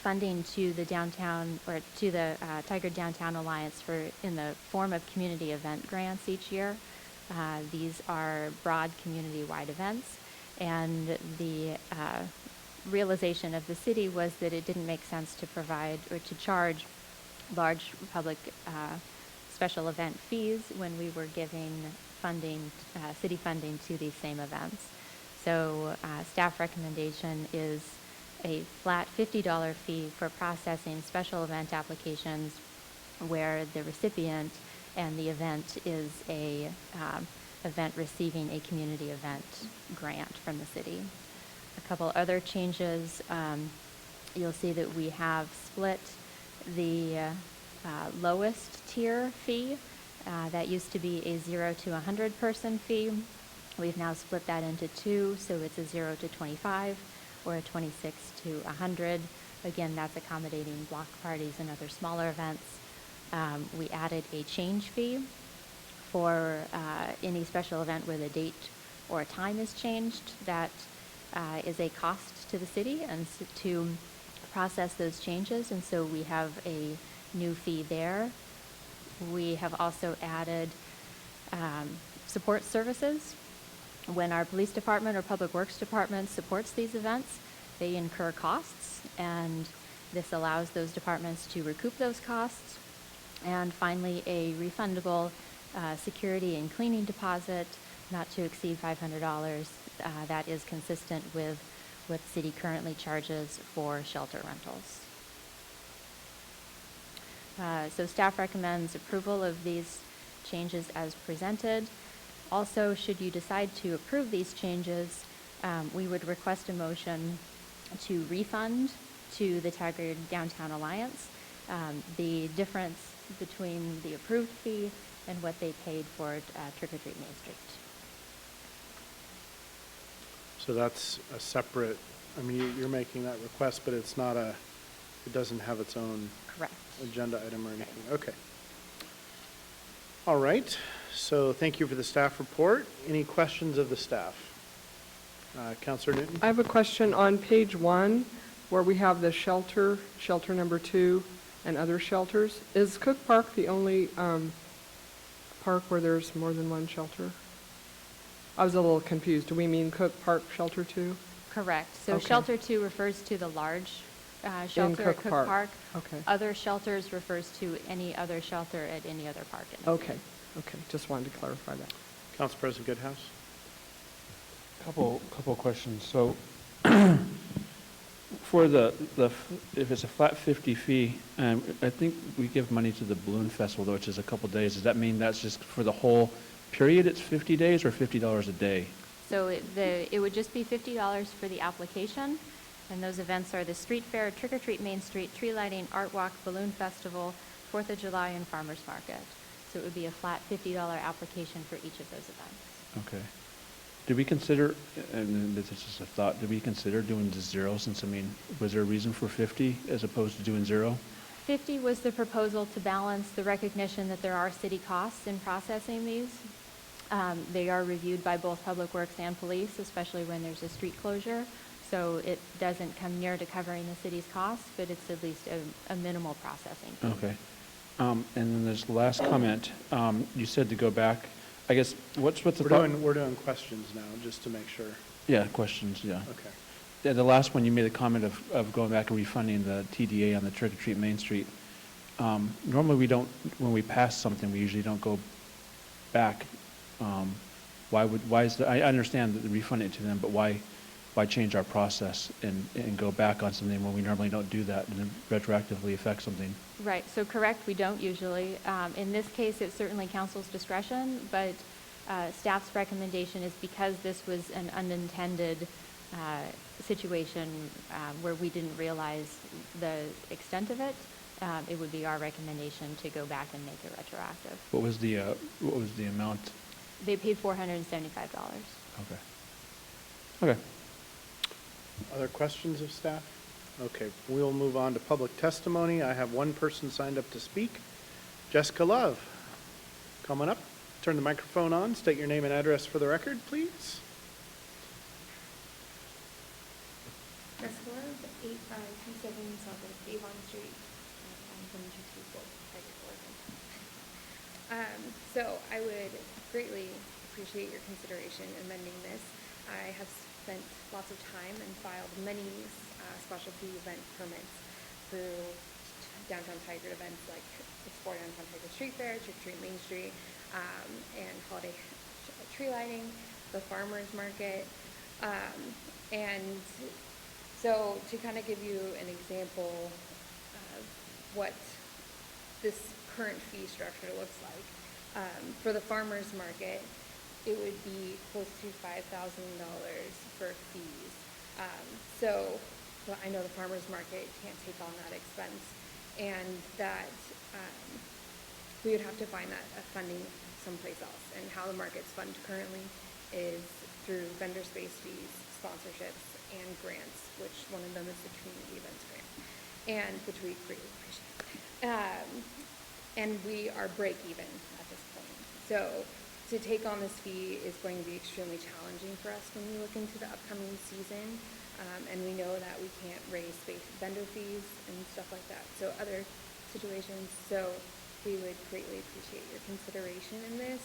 funding to the downtown, or to the Tigard Downtown Alliance in the form of community event grants each year. These are broad community-wide events, and the realization of the city was that it didn't make sense to provide or to charge large public special event fees when we were giving funding, city funding to these same events. So staff recommendation is a flat $50 fee for processing special event applications where the recipient and the event is a event receiving a community event grant from the city. A couple other changes, you'll see that we have split the lowest tier fee. That used to be a 0 to 100 person fee. We've now split that into two, so it's a 0 to 25 or a 26 to 100. Again, that's accommodating block parties and other smaller events. We added a change fee for any special event where the date or a time is changed. That is a cost to the city and to process those changes, and so we have a new fee there. We have also added support services. When our police department or public works department supports these events, they incur costs, and this allows those departments to recoup those costs. And finally, a refundable security and cleaning deposit not to exceed $500. That is consistent with what the city currently charges for shelter rentals. So staff recommends approval of these changes as presented. Also, should you decide to approve these changes, we would request a motion to refund to the Tigard Downtown Alliance the difference between the approved fee and what they paid for Trick or Treat Main Street. So that's a separate, I mean, you're making that request, but it's not it doesn't have its own Correct. agenda item or anything. Okay. All right. So thank you for the staff report. Any questions of the staff? Councilor Newton? I have a question on page 1 where we have the shelter number 2, and other shelters. Is Cook Park the only park where there's more than one shelter? I was a little confused. Do we mean Cook Park Shelter 2? Correct. So Okay. Shelter 2 refers to the large shelter at Cook Cook Park. Park. Okay. Other shelters refers to any other shelter at any other park in the Okay, city. okay, just wanted to clarify that. Council President Goodhouse? Couple of questions. So for if it's a flat 50 fee, I think we give money to the Balloon Festival, which is a couple days. Does that mean that's just for the whole period, it's 50 days or $50 a day? So it would just be $50 for the application, and those events are the Street Fair, Trick or Treat Main Street, Tree Lighting, Art Walk, Balloon Festival, 4th of July, and Farmers Market. So it would be a flat $50 application for each of those events. Okay. Did we consider, and this is just a thought, did we consider doing the 0 since, I mean, was there a reason for 50 as opposed to doing 0? 50 was the proposal to balance the recognition that there are city costs in processing these. They are reviewed by both Public Works and Police, especially when there's a street closure. So it doesn't come near to covering the city's costs, but it's at least a minimal processing fee. Okay. And then there's the last comment. You said to go back, I guess, what's the thought? We're doing questions now, just to make sure. Yeah, questions, yeah. Okay. Yeah, the last one, you made a comment of going back and refunding the TDA on the Trick or Treat Main Street. Normally we don't, when we pass something, we usually don't go back. Why is that? I understand that refunding it to them, but why change our process and go back on something when we normally don't do that and then retroactively affect something? Right, so correct, we don't usually. In this case, it's certainly council's discretion, but staff's recommendation is because this was an unintended situation where we didn't realize the extent of it, it would be our recommendation to go back and make it retroactive. What was the amount? They paid $475. Okay. Okay. Other questions of staff? Okay, we'll move on to public testimony. I have one person signed up to speak. Jessica Love, coming up. Turn the microphone on. State your name and address for the record, please. Jessica Love, 8527 Southwest Avon Street. I'm from 224 Tigard, Oregon. So I would greatly appreciate your consideration amending this. I have spent lots of time and filed many specialty event permits through downtown Tigard events like Explore Downtown Tigard Street Fair, Trick or Treat Main Street, and holiday tree lighting, the farmers market, and so to kind of give you an example of what this current fee structure looks like, for the farmers market, it would be close to $5,000 for fees. So I know the farmers market can't take on that expense, and that we would have to find that funding someplace else. And how the market's funded currently is through vendor space fees, sponsorships, and grants, which one of them is the community events grant, and which we greatly appreciate. And we are break even at this point. So to take on this fee is going to be extremely challenging for us when we look into the upcoming season. And we know that we can't raise vendor fees and stuff like that. So other situations, so we would greatly appreciate your consideration in this.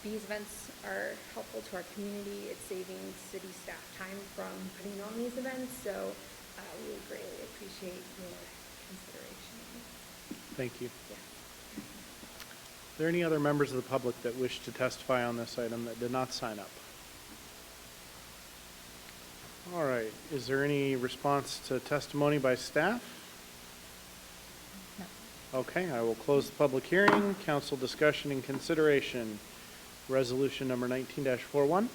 These events are helpful to our community. It's saving city staff time from putting on these events. So we would greatly appreciate your consideration. Thank you. Yeah. Are there any other members of the public that wish to testify on this item that did not sign up? All right. Is there any response to testimony by staff? No. Okay, I will close the public hearing. Council discussion and consideration. Resolution number 19-41.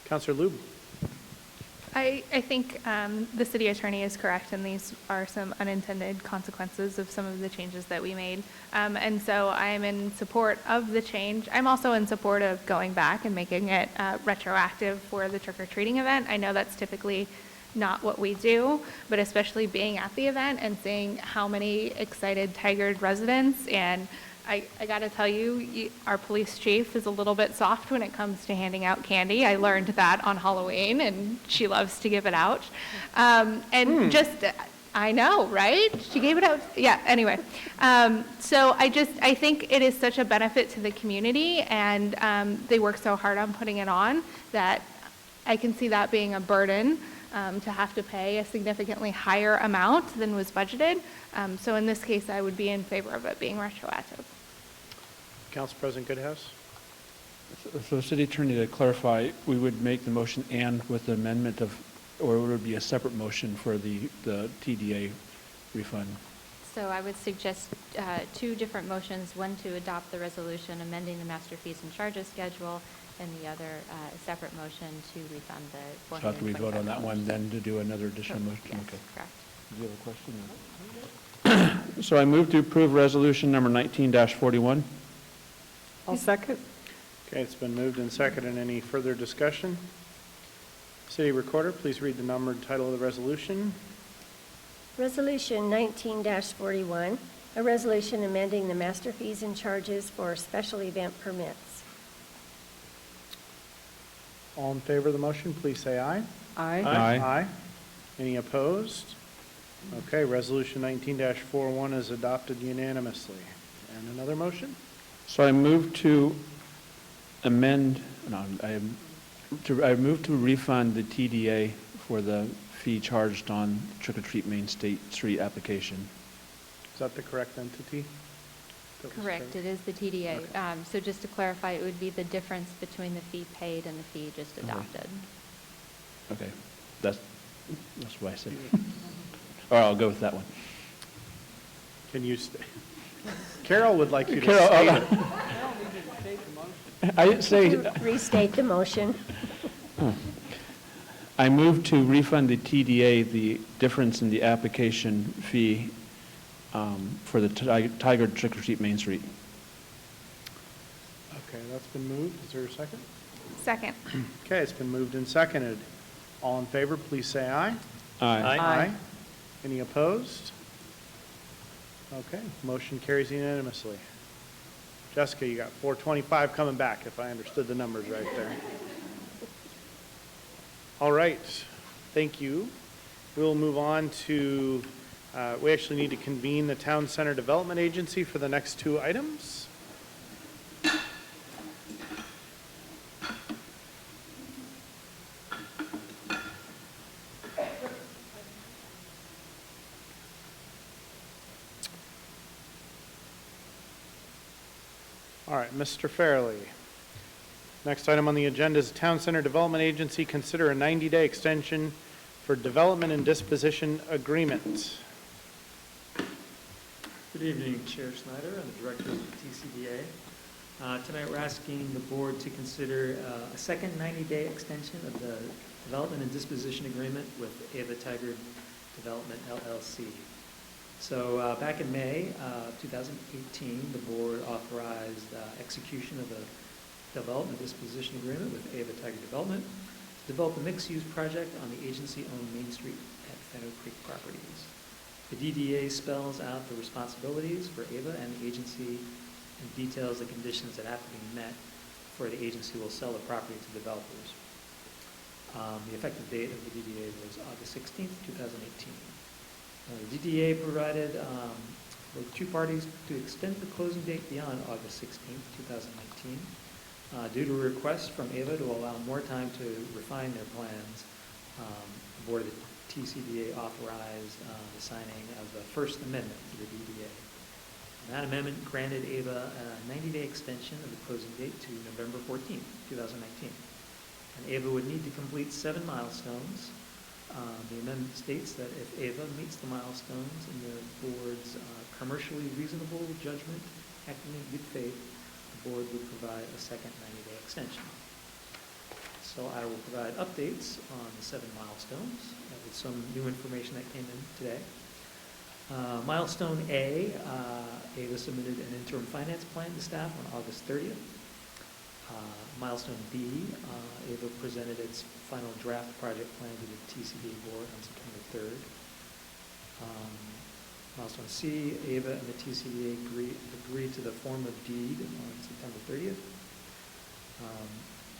Councilor Lube. I think the city attorney is correct, and these are some unintended consequences of some of the changes that we made. And so I'm in support of the change. I'm also in support of going back and making it retroactive for the trick-or-treating event. I know that's typically not what we do, but especially being at the event and seeing how many excited Tigard residents, and I got to tell you, our police chief is a little bit soft when it comes to handing out candy. I learned that on Halloween, and she loves to give it out. I know, right? She gave it out. Yeah, anyway. So I think it is such a benefit to the community, and they work so hard on putting it on that I can see that being a burden to have to pay a significantly higher amount than was budgeted. So in this case, I would be in favor of it being retroactive. Council President Goodhouse. So City Attorney, to clarify, we would make the motion and with the amendment of, or it would be a separate motion for the TDA refund? So I would suggest two different motions, one to adopt the resolution amending the master fees and charges schedule, and the other separate motion to refund the $425. So after we vote on that one, then to do another additional motion? Yes, okay. correct. Do you have a question? So I move to approve resolution number 19-41. I'll second. Okay, it's been moved and seconded. Any further discussion? City Recorder, please read the number and title of the resolution. Resolution 19-41, a resolution amending the master fees and charges for special event permits. All in favor of the motion, please say aye. Aye. Aye. Aye. Any opposed? Okay, resolution 19-41 is adopted unanimously. And another motion? So I move to amend, I move to refund the TDA for the fee charged on Trick or Treat Main Street application. Is that the correct entity? Correct, it is the TDA. Okay. So just to clarify, it would be the difference between the fee paid and the fee just adopted. Okay, that's what I said. All right, I'll go with that one. Can you stay? Carol would like you to Carol, state it. I say. Restate the motion. I move to refund the TDA the difference in the application fee for the Tigard Trick or Treat Main Street. Okay, that's been moved. Is there a second? Second. Okay, it's been moved and seconded. All in favor, please say aye. Aye. Aye. Any opposed? Okay, motion carries unanimously. Jessica, you got 425 coming back, if I understood the numbers right there. All right, thank you. We'll move on to, we actually need to convene the Town Center Development Agency for the next two items. All right, Mr. Fairley. Next item on the agenda is Town Center Development Agency consider a 90-day extension for development and disposition agreement. Good evening, Chair Snyder and the directors of the TCDA. Tonight we're asking the board to consider a second 90-day extension of the development and disposition agreement with Ava Tigard Development LLC. So back in May 2018, the board authorized execution of a development disposition agreement with Ava Tigard Development to develop a mixed-use project on the agency-owned Main Street at Fenno Creek Properties. The DDA spells out the responsibilities for Ava and the agency and details the conditions that have to be met before the agency will sell the property to developers. The effective date of the DDA was August 16th, 2018. The DDA provided for two parties to extend the closing date beyond August 16th, 2019. Due to a request from Ava to allow more time to refine their plans, the board of the TCDA authorized the signing of the First Amendment to the DDA. And that amendment granted Ava a 90-day extension of the closing date to November 14th, 2019. And Ava would need to complete 7 milestones. The amendment states that if Ava meets the milestones in the board's commercially reasonable judgment, acting in good faith, the board would provide a second 90-day extension. So I will provide updates on the 7 milestones with some new information that came in today. Milestone A, Ava submitted an interim finance plan to staff on August 30th. Milestone B, Ava presented its final draft project plan to the TCDA board on September 3rd. Milestone C, Ava and the TCDA agreed to the form of deed on September 30th.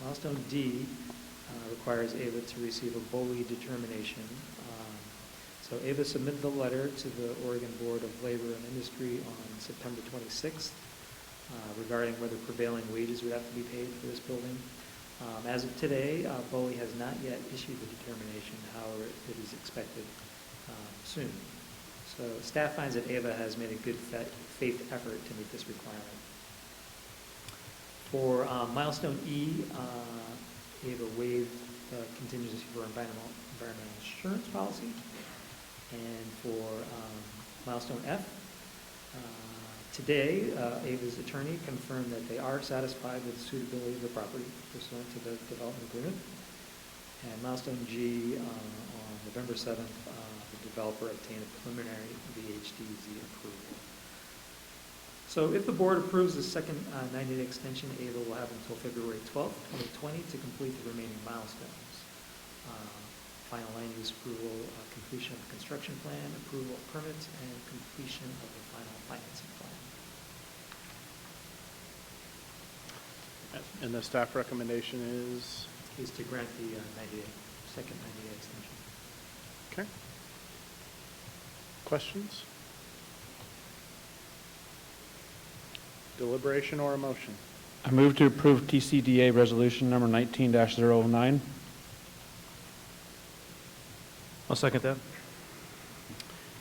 Milestone D requires Ava to receive a BOLI determination. So Ava submitted the letter to the Oregon Board of Labor and Industry on September 26th regarding whether prevailing wages would have to be paid for this building. As of today, BOLI has not yet issued the determination, however, it is expected soon. So staff finds that Ava has made a good faith effort to meet this requirement. For milestone E, Ava waived the contingency for environmental insurance policy. And for milestone F, today, Ava's attorney confirmed that they are satisfied with the suitability of the property pursuant to the development agreement. And milestone G, on November 7th, the developer obtained a preliminary VHDZ approval. So if the board approves the second 90-day extension, Ava will have until February 12th, 2020 to complete the remaining milestones. Final land use approval, completion of the construction plan, approval of permits, and completion of the final financing plan. And the staff recommendation is? Is to grant the second 90-day extension. Okay. Questions? Deliberation or a motion? I move to approve TCDA resolution number 19-009. I'll second that.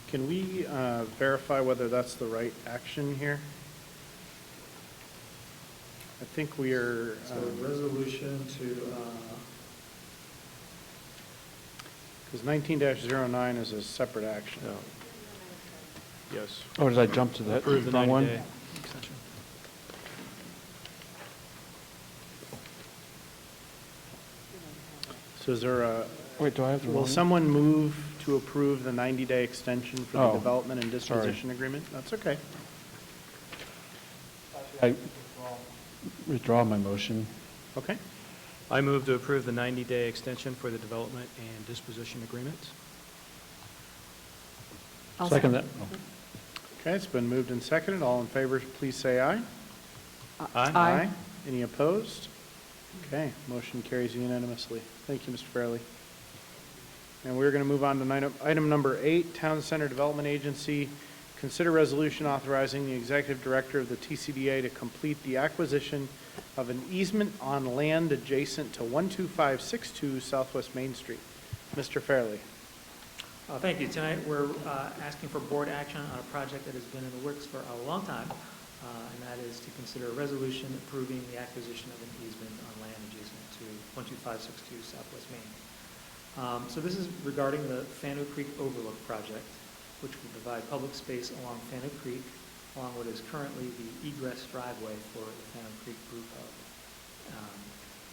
Can we verify whether that's the right action here? I think we are. So resolution to. Because 19-09 is a separate action. No. Yes. Oh, did I jump to that? Approve the wrong one? 90-day extension. So is there Wait, do I have the Will wrong? someone move to approve the 90-day extension for the Oh, development and sorry. disposition agreement? That's okay. I withdraw my motion. Okay. I move to approve the 90-day extension for the development and disposition agreement. I'll Second that. Okay, it's been moved and seconded. All in favor, please say aye. Aye. Any opposed? Okay, motion carries unanimously. Thank you, Mr. Fairley. And we're going to move on to item number 8, Town Center Development Agency. Consider resolution authorizing the executive director of the TCDA to complete the acquisition of an easement on land adjacent to 12562 Southwest Main Street. Mr. Fairley. Thank you. Tonight, we're asking for board action on a project that has been in the works for a long time, and that is to consider a resolution approving the acquisition of an easement on land adjacent to 12562 Southwest Main. So this is regarding the Fano Creek Overlook project, which will provide public space along Fano Creek, along what is currently the egress driveway for the Fano Creek Brew Pub.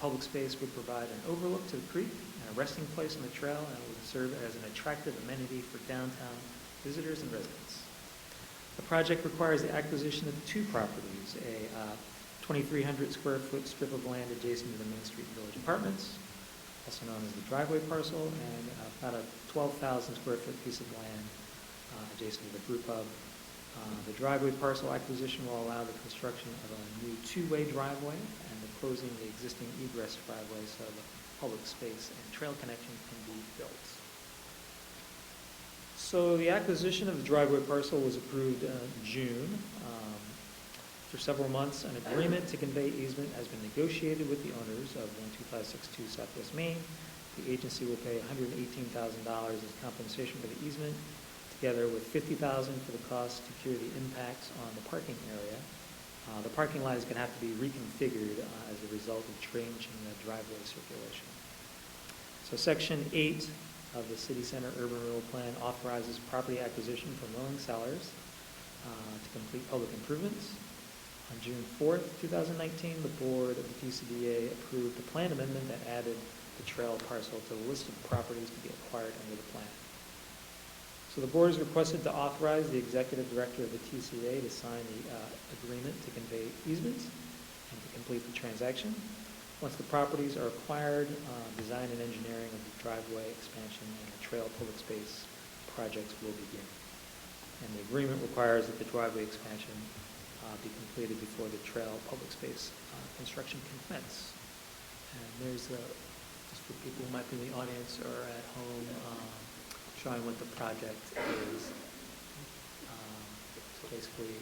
Public space would provide an overlook to the creek and a resting place on the trail, and it would serve as an attractive amenity for downtown visitors and residents. The project requires the acquisition of 2 properties, a 2,300 square foot strip of land adjacent to the Main Street Village Apartments, also known as the driveway parcel, and about a 12,000 square foot piece of land adjacent to the brew pub. The driveway parcel acquisition will allow the construction of a new 2-way driveway and the closing of the existing egress driveway so the public space and trail connection can be built. So the acquisition of the driveway parcel was approved in June. For several months, an agreement to convey easement has been negotiated with the owners of 12562 Southwest Main. The agency will pay $118,000 as compensation for the easement, together with $50,000 for the cost to cure the impacts on the parking area. The parking lot is going to have to be reconfigured as a result of changing the driveway circulation. So Section 8 of the City Center Urban Renewal Plan authorizes property acquisition from willing sellers to complete public improvements. On June 4th, 2019, the board of the TCDA approved a plan amendment that added the trail parcel to the list of properties to be acquired under the plan. So the board is requested to authorize the executive director of the TCDA to sign the agreement to convey easements and to complete the transaction. Once the properties are acquired, design and engineering of the driveway expansion and the trail public space projects will begin. And the agreement requires that the driveway expansion be completed before the trail public space construction can commence. And there's, just for people who might be in the audience or at home, showing what the project is. So basically,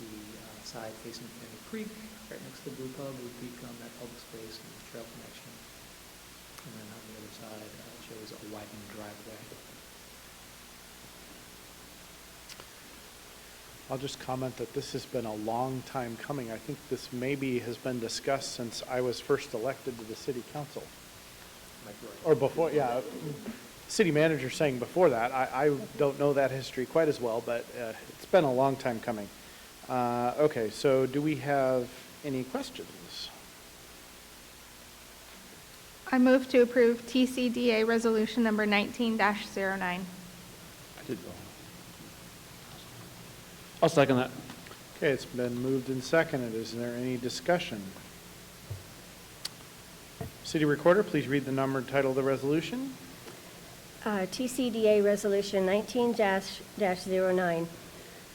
the side facing Fano Creek, right next to the brew pub, would become that public space and the trail connection. And then on the other side, shows a widened driveway. I'll just comment that this has been a long time coming. I think this maybe has been discussed since I was first elected to the city council. Or before, yeah. City manager saying before that. I don't know that history quite as well, but it's been a long time coming. Okay, so do we have any questions? I move to approve TCDA Resolution Number 19-09. I did wrong. I'll second that. Okay, it's been moved and seconded. Is there any discussion? City Recorder, please read the number and title of the resolution. TCDA Resolution 19-09.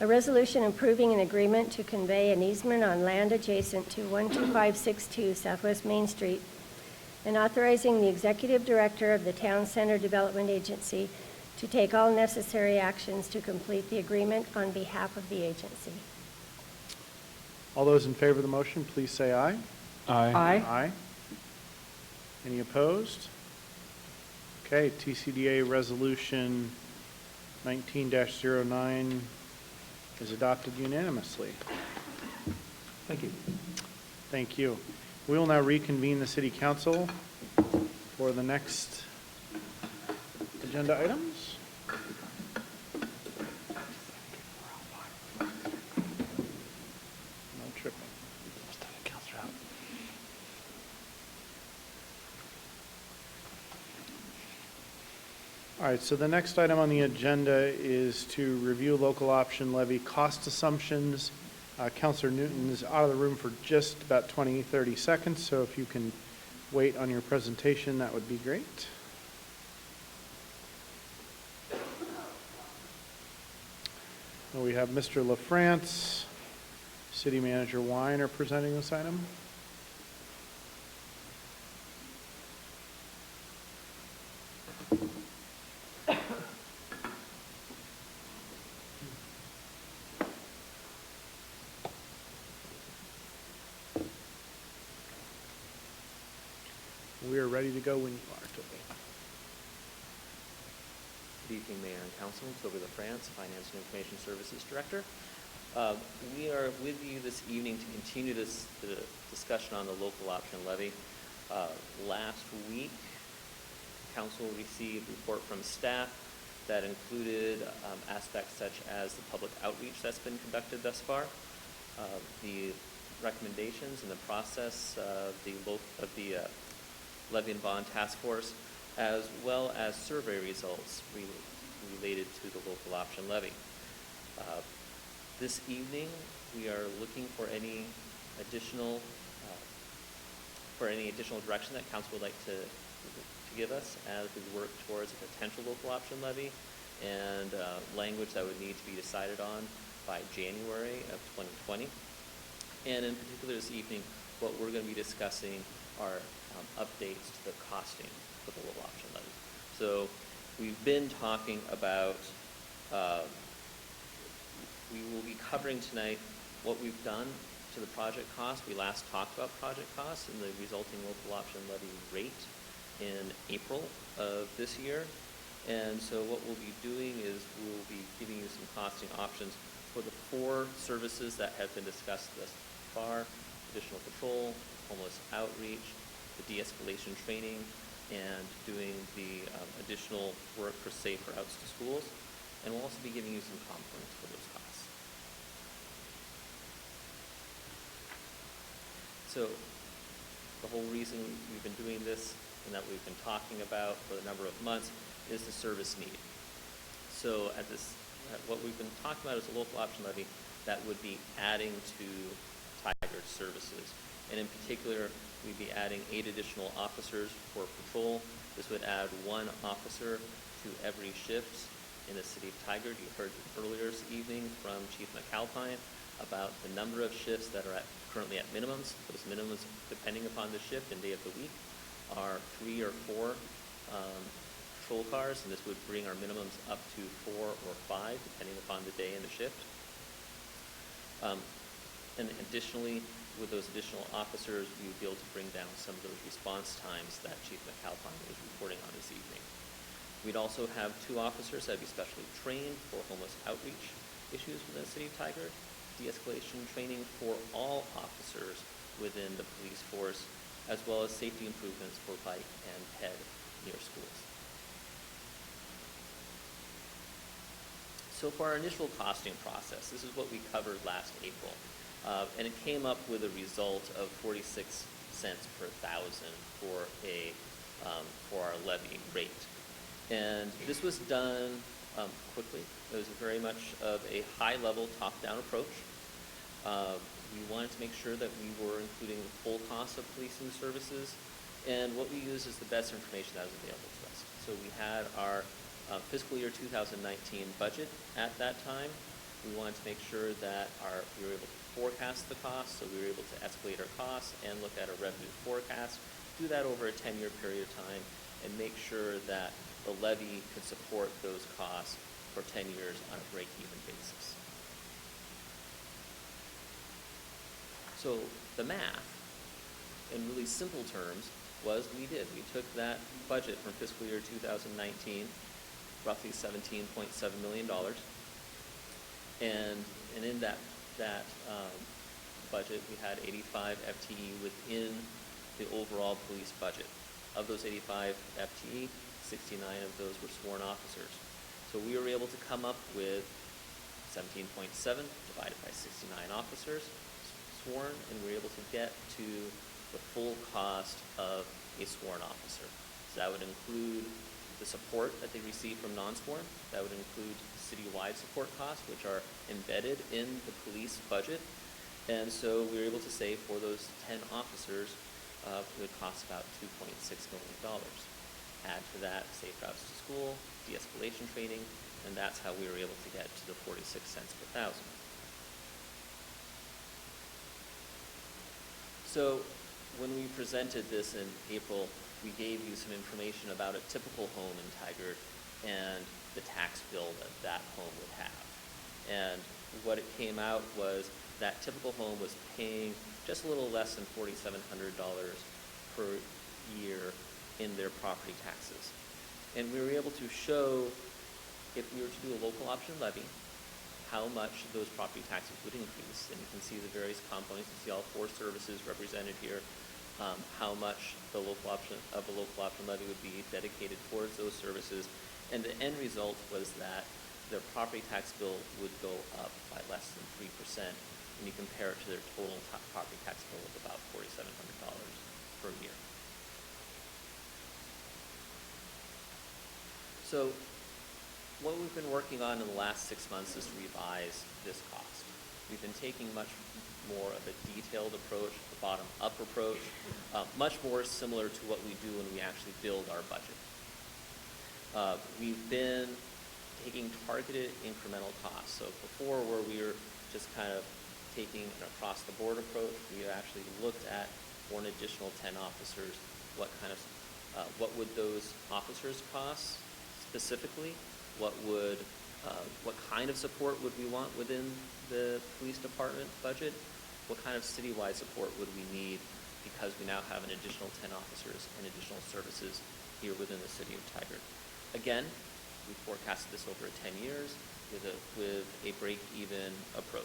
A resolution approving an agreement to convey an easement on land adjacent to 12562 Southwest Main Street and authorizing the executive director of the Town Center Development Agency to take all necessary actions to complete the agreement on behalf of the agency. All those in favor of the motion, please say aye. Aye. Aye. Aye. Any opposed? Okay, TCDA Resolution 19-09 is adopted unanimously. Thank you. Thank you. We will now reconvene the City Council for the next agenda items. No tripping. All right, so the next item on the agenda is to review local option levy cost assumptions. Counselor Newton is out of the room for just about 20, 30 seconds, so if you can wait on your presentation, that would be great. We have Mr. LaFrance, City Manager Weiner presenting this item. We are ready to go when you are, Toby. Good evening, Mayor and Council. Toby LaFrance, Finance and Information Services Director. We are with you this evening to continue the discussion on the local option levy. Last week, Council received a report from staff that included aspects such as the public outreach that's been conducted thus far, the recommendations and the process of the Levy and Bond Task Force, as well as survey results related to the local option levy. This evening, we are looking for any additional direction that Council would like to give us as we work towards a potential local option levy and language that would need to be decided on by January of 2020. And in particular this evening, what we're going to be discussing are updates to the costing for the local option levy. So we've been talking about, we will be covering tonight what we've done to the project cost. We last talked about project costs and the resulting local option levy rate in April of this year. And so what we'll be doing is we'll be giving you some costing options for the 4 services that have been discussed thus far: additional patrol, homeless outreach, the de-escalation training, and doing the additional work for safe routes to schools. And we'll also be giving you some components for those costs. So the whole reason we've been doing this and that we've been talking about for a number of months is the service need. So what we've been talking about is a local option levy that would be adding to Tigard services. And in particular, we'd be adding 8 additional officers for patrol. This would add 1 officer to every shift in the city of Tigard. You heard earlier this evening from Chief McAlpine about the number of shifts that are currently at minimums. Those minimums, depending upon the shift and day of the week, are 3 or 4 patrol cars, and this would bring our minimums up to 4 or 5, depending upon the day and the shift. And additionally, with those additional officers, we would be able to bring down some of those response times that Chief McAlpine was reporting on this evening. We'd also have 2 officers that would be specially trained for homeless outreach issues within the city of Tigard, de-escalation training for all officers within the police force, as well as safety improvements for bike and ped near schools. So for our initial costing process, this is what we covered last April. And it came up with a result of 46 cents per thousand for our levy rate. And this was done quickly. It was very much of a high-level top-down approach. We wanted to make sure that we were including the full cost of policing services, and what we used is the best information that was available to us. So we had our fiscal year 2019 budget at that time. We wanted to make sure that we were able to forecast the costs, so we were able to escalate our costs and look at a revenue forecast, do that over a 10-year period of time, and make sure that the levy could support those costs for 10 years on a break-even basis. So the math, in really simple terms, was we took that budget from fiscal year 2019, roughly $17.7 million, and in that budget, we had 85 FTE within the overall police budget. Of those 85 FTE, 69 of those were sworn officers. So we were able to come up with 17.7 divided by 69 officers sworn, and we were able to get to the full cost of a sworn officer. So that would include the support that they receive from non-sworn. That would include citywide support costs, which are embedded in the police budget. And so we were able to say for those 10 officers, it would cost about $2.6 million. Add to that safe routes to school, de-escalation training, and that's how we were able to get to the 46 cents per thousand. So when we presented this in April, we gave you some information about a typical home in Tigard and the tax bill that that home would have. And what it came out was that typical home was paying just a little less than $4,700 per year in their property taxes. And we were able to show, if we were to do a local option levy, how much those property taxes would increase. And you can see the various components. You see all 4 services represented here, how much the local option levy would be dedicated towards those services. And the end result was that their property tax bill would go up by less than 3% when you compare it to their total property tax bill of about $4,700 per year. So what we've been working on in the last 6 months is to revise this cost. We've been taking much more of a detailed approach, a bottom-up approach, much more similar to what we do when we actually build our budget. We've been taking targeted incremental costs. So before, where we were just kind of taking an across-the-board approach, we actually looked at, for an additional 10 officers, what would those officers cost specifically? What kind of support would we want within the police department budget? What kind of citywide support would we need, because we now have an additional 10 officers and additional services here within the city of Tigard? Again, we forecasted this over 10 years with a break-even approach.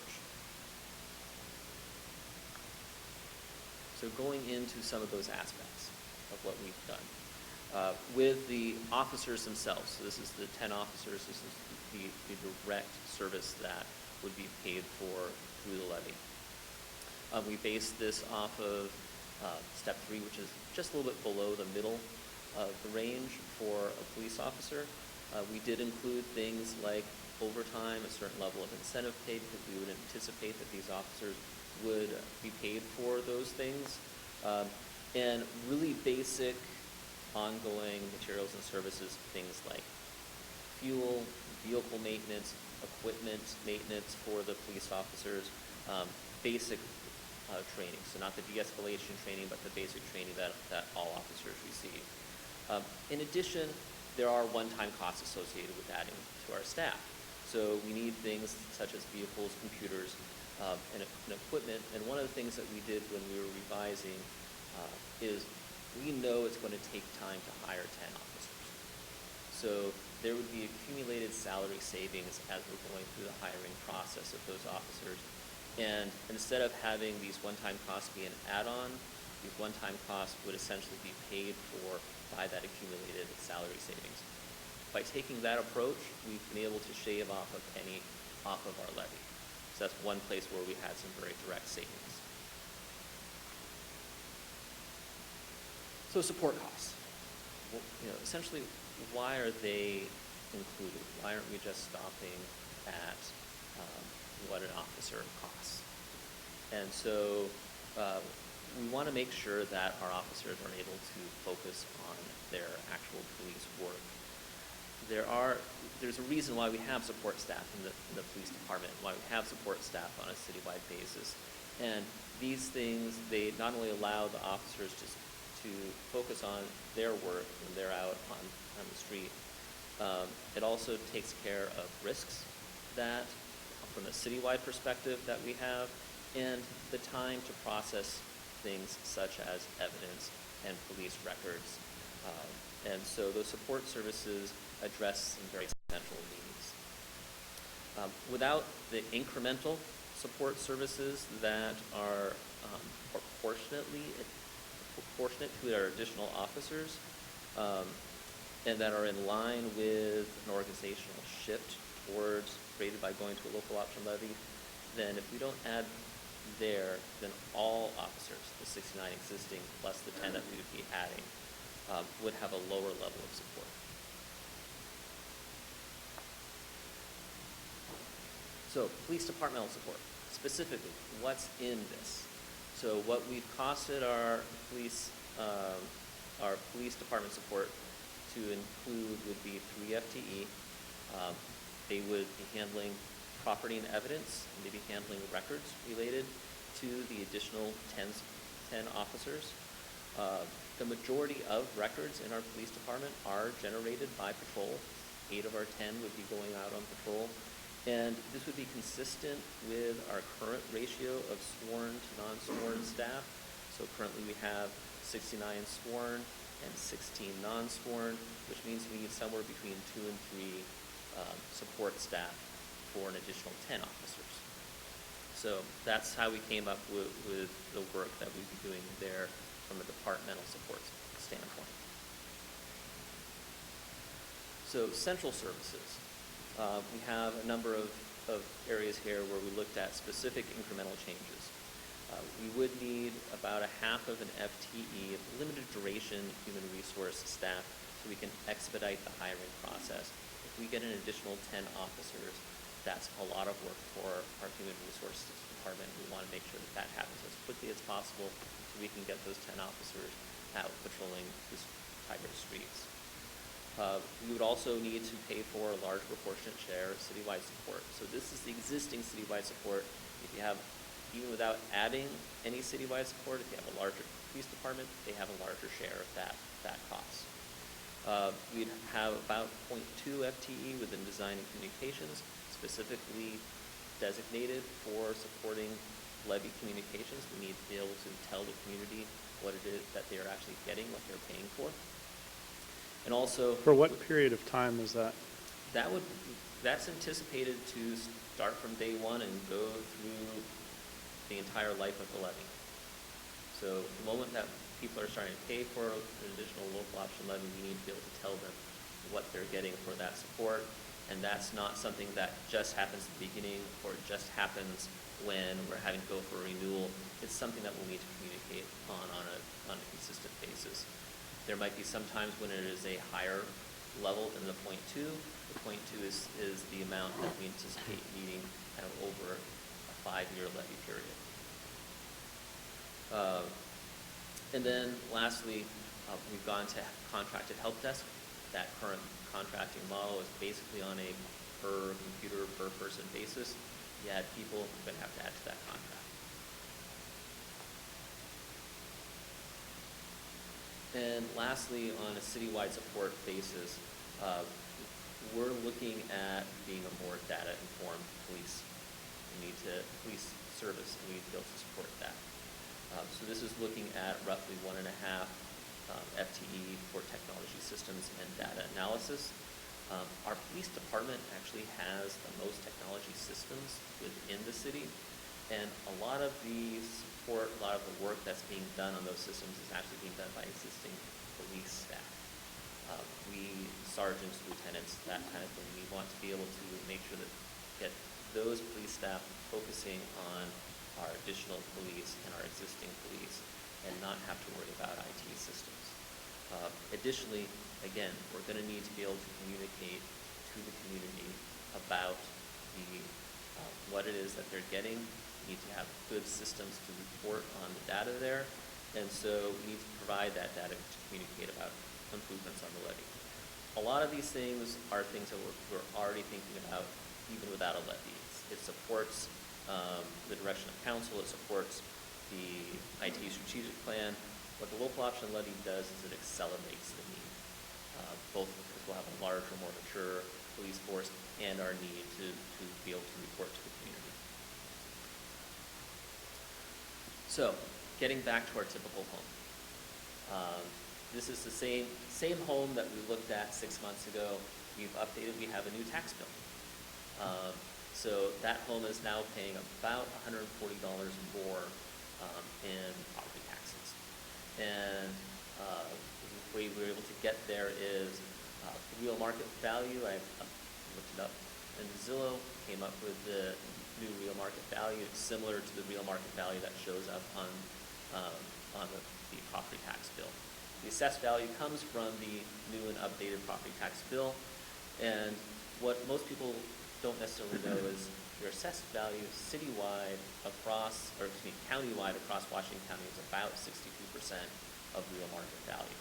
So going into some of those aspects of what we've done. With the officers themselves, so this is the 10 officers, this is the direct service that would be paid for through the levy. We based this off of step 3, which is just a little bit below the middle of the range for a police officer. We did include things like overtime, a certain level of incentive pay, because we would anticipate that these officers would be paid for those things, and really basic ongoing materials and services, things like fuel, vehicle maintenance, equipment maintenance for the police officers, basic training. So not the de-escalation training, but the basic training that all officers receive. In addition, there are one-time costs associated with adding to our staff. So we need things such as vehicles, computers, and equipment. And one of the things that we did when we were revising is we know it's going to take time to hire 10 officers. So there would be accumulated salary savings as we're going through the hiring process of those officers. And instead of having these one-time costs be an add-on, these one-time costs would essentially be paid for by that accumulated salary savings. By taking that approach, we've been able to shave off a penny off of our levy. So that's one place where we had some very direct savings. So support costs. Well, essentially, why are they included? Why aren't we just stopping at what an officer costs? And so we want to make sure that our officers are able to focus on their actual police work. There's a reason why we have support staff in the police department, why we have support staff on a citywide basis. And these things, they not only allow the officers to focus on their work when they're out on the street, it also takes care of risks that, from a citywide perspective, that we have, and the time to process things such as evidence and police records. And so those support services address some very central needs. Without the incremental support services that are proportionate to our additional officers, and that are in line with an organizational shift towards created by going to a local option levy, then if we don't add there, then all officers, the 69 existing plus the 10 that we would be adding, would have a lower level of support. So police departmental support, specifically, what's in this? So what we've costed our police department support to include would be 3 FTE. They would be handling property and evidence, and they'd be handling records related to the additional 10 officers. The majority of records in our police department are generated by patrol. 8 of our 10 would be going out on patrol. And this would be consistent with our current ratio of sworn to non-sworn staff. So currently we have 69 sworn and 16 non-sworn, which means we need somewhere between 2 and 3 support staff for an additional 10 officers. So that's how we came up with the work that we'd be doing there from a departmental support standpoint. So central services. We have a number of areas here where we looked at specific incremental changes. We would need about a half of an FTE of limited duration human resource staff so we can expedite the hiring process. If we get an additional 10 officers, that's a lot of work for our human resources department. We want to make sure that that happens as quickly as possible so we can get those 10 officers out patrolling the Tigard streets. We would also need to pay for a large proportionate share of citywide support. So this is the existing citywide support. If you have, even without adding any citywide support, if you have a larger police department, they have a larger share of that cost. We'd have about 0.2 FTE within design and communications, specifically designated for supporting levy communications. We need to be able to tell the community what it is that they are actually getting, what they're paying for. And also, For what period of time is that? That's anticipated to start from day one and go through the entire life of the levy. So the moment that people are starting to pay for an additional local option levy, we need to be able to tell them what they're getting for that support. And that's not something that just happens at the beginning or just happens when we're having to go for a renewal. It's something that we'll need to communicate on a consistent basis. There might be some times when it is a higher level than the 0.2. The 0.2 is the amount that we anticipate needing kind of over a 5-year levy period. And then lastly, we've gone to contracted help desk. That current contracting model is basically on a per computer, per person basis. You add people, you're going to have to add to that contract. And lastly, on a citywide support basis, we're looking at being a more data-informed police. Police service, and we need to be able to support that. So this is looking at roughly 1.5 FTE for technology systems and data analysis. Our police department actually has the most technology systems within the city, and a lot of the support, a lot of the work that's being done on those systems is actually being done by existing police staff. Sergeants, lieutenants, that kind of thing. We want to be able to make sure that get those police staff focusing on our additional police and our existing police and not have to worry about IT systems. Additionally, again, we're going to need to be able to communicate to the community about what it is that they're getting. We need to have good systems to report on the data there, and so we need to provide that data to communicate about improvements on the levy. A lot of these things are things that we're already thinking about even without a levy. It supports the direction of council, it supports the IT strategic plan. What the local option levy does is it accelerates the need, both because we'll have a larger, more mature police force and our need to be able to report to the community. So, getting back to our typical home. This is the same home that we looked at 6 months ago. We've updated, we have a new tax bill. So that home is now paying about $140 more in property taxes. And the way we were able to get there is real market value. I looked it up in Zillow, came up with the new real market value. It's similar to the real market value that shows up on the property tax bill. The assessed value comes from the new and updated property tax bill, and what most people don't necessarily know is your assessed value citywide across, or excuse me, countywide across Washington County is about 62% of real market value.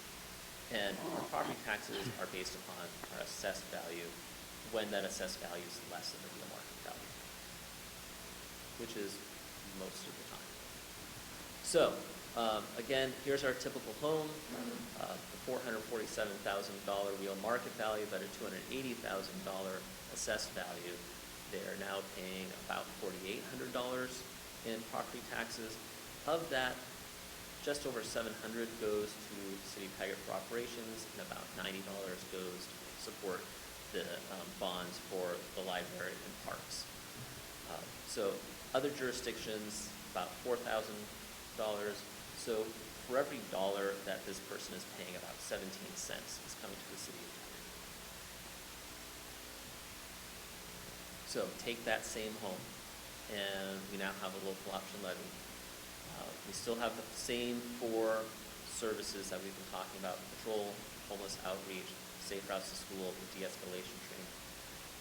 And our property taxes are based upon our assessed value when that assessed value is less than the real market value, which is most of the time. So, again, here's our typical home, the $447,000 real market value, but a $280,000 assessed value. They're now paying about $4,800 in property taxes. Of that, just over $700 goes to City of Tigard for operations, and about $90 goes to support the bonds for the library and parks. So other jurisdictions, about $4,000. So for every dollar that this person is paying, about 17 cents is coming to the City of Tigard. So take that same home, and we now have a local option levy. We still have the same 4 services that we've been talking about: patrol, homeless outreach, safe routes to school, and de-escalation training.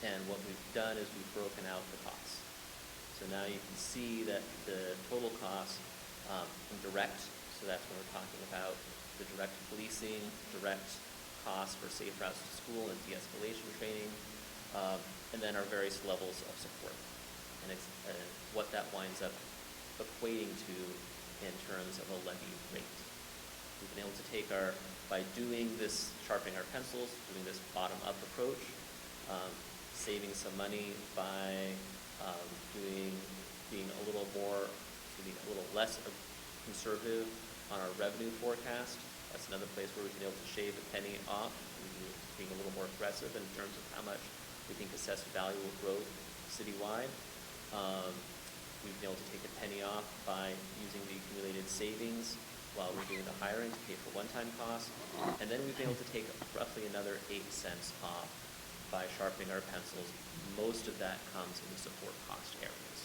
And what we've done is we've broken out the costs. So now you can see that the total cost from direct, so that's when we're talking about the direct policing, direct costs for safe routes to school and de-escalation training, and then our various levels of support. And what that winds up equating to in terms of a levy rate. We've been able to take by doing this, sharpening our pencils, doing this bottom-up approach, saving some money by being a little less conservative on our revenue forecast. That's another place where we've been able to shave a penny off, being a little more aggressive in terms of how much we think assessed value will grow citywide. We've been able to take a penny off by using the accumulated savings while we're doing the hiring to pay for one-time costs. And then we've been able to take roughly another 8 cents off by sharpening our pencils. Most of that comes in the support cost areas.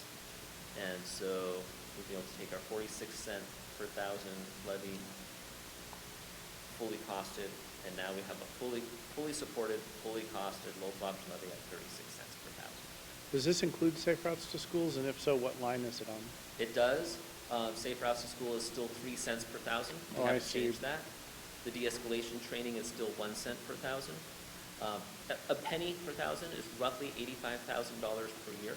And so we've been able to take our 46 cent per thousand levy, fully costed, and now we have a fully supported, fully costed local option levy at 36 cents per thousand. Does this include safe routes to schools, and if so, what line is it on? It does. Safe routes to school is still 3 cents per thousand. We I haven't see. changed that. The de-escalation training is still 1 cent per thousand. A penny per thousand is roughly $85,000 per year.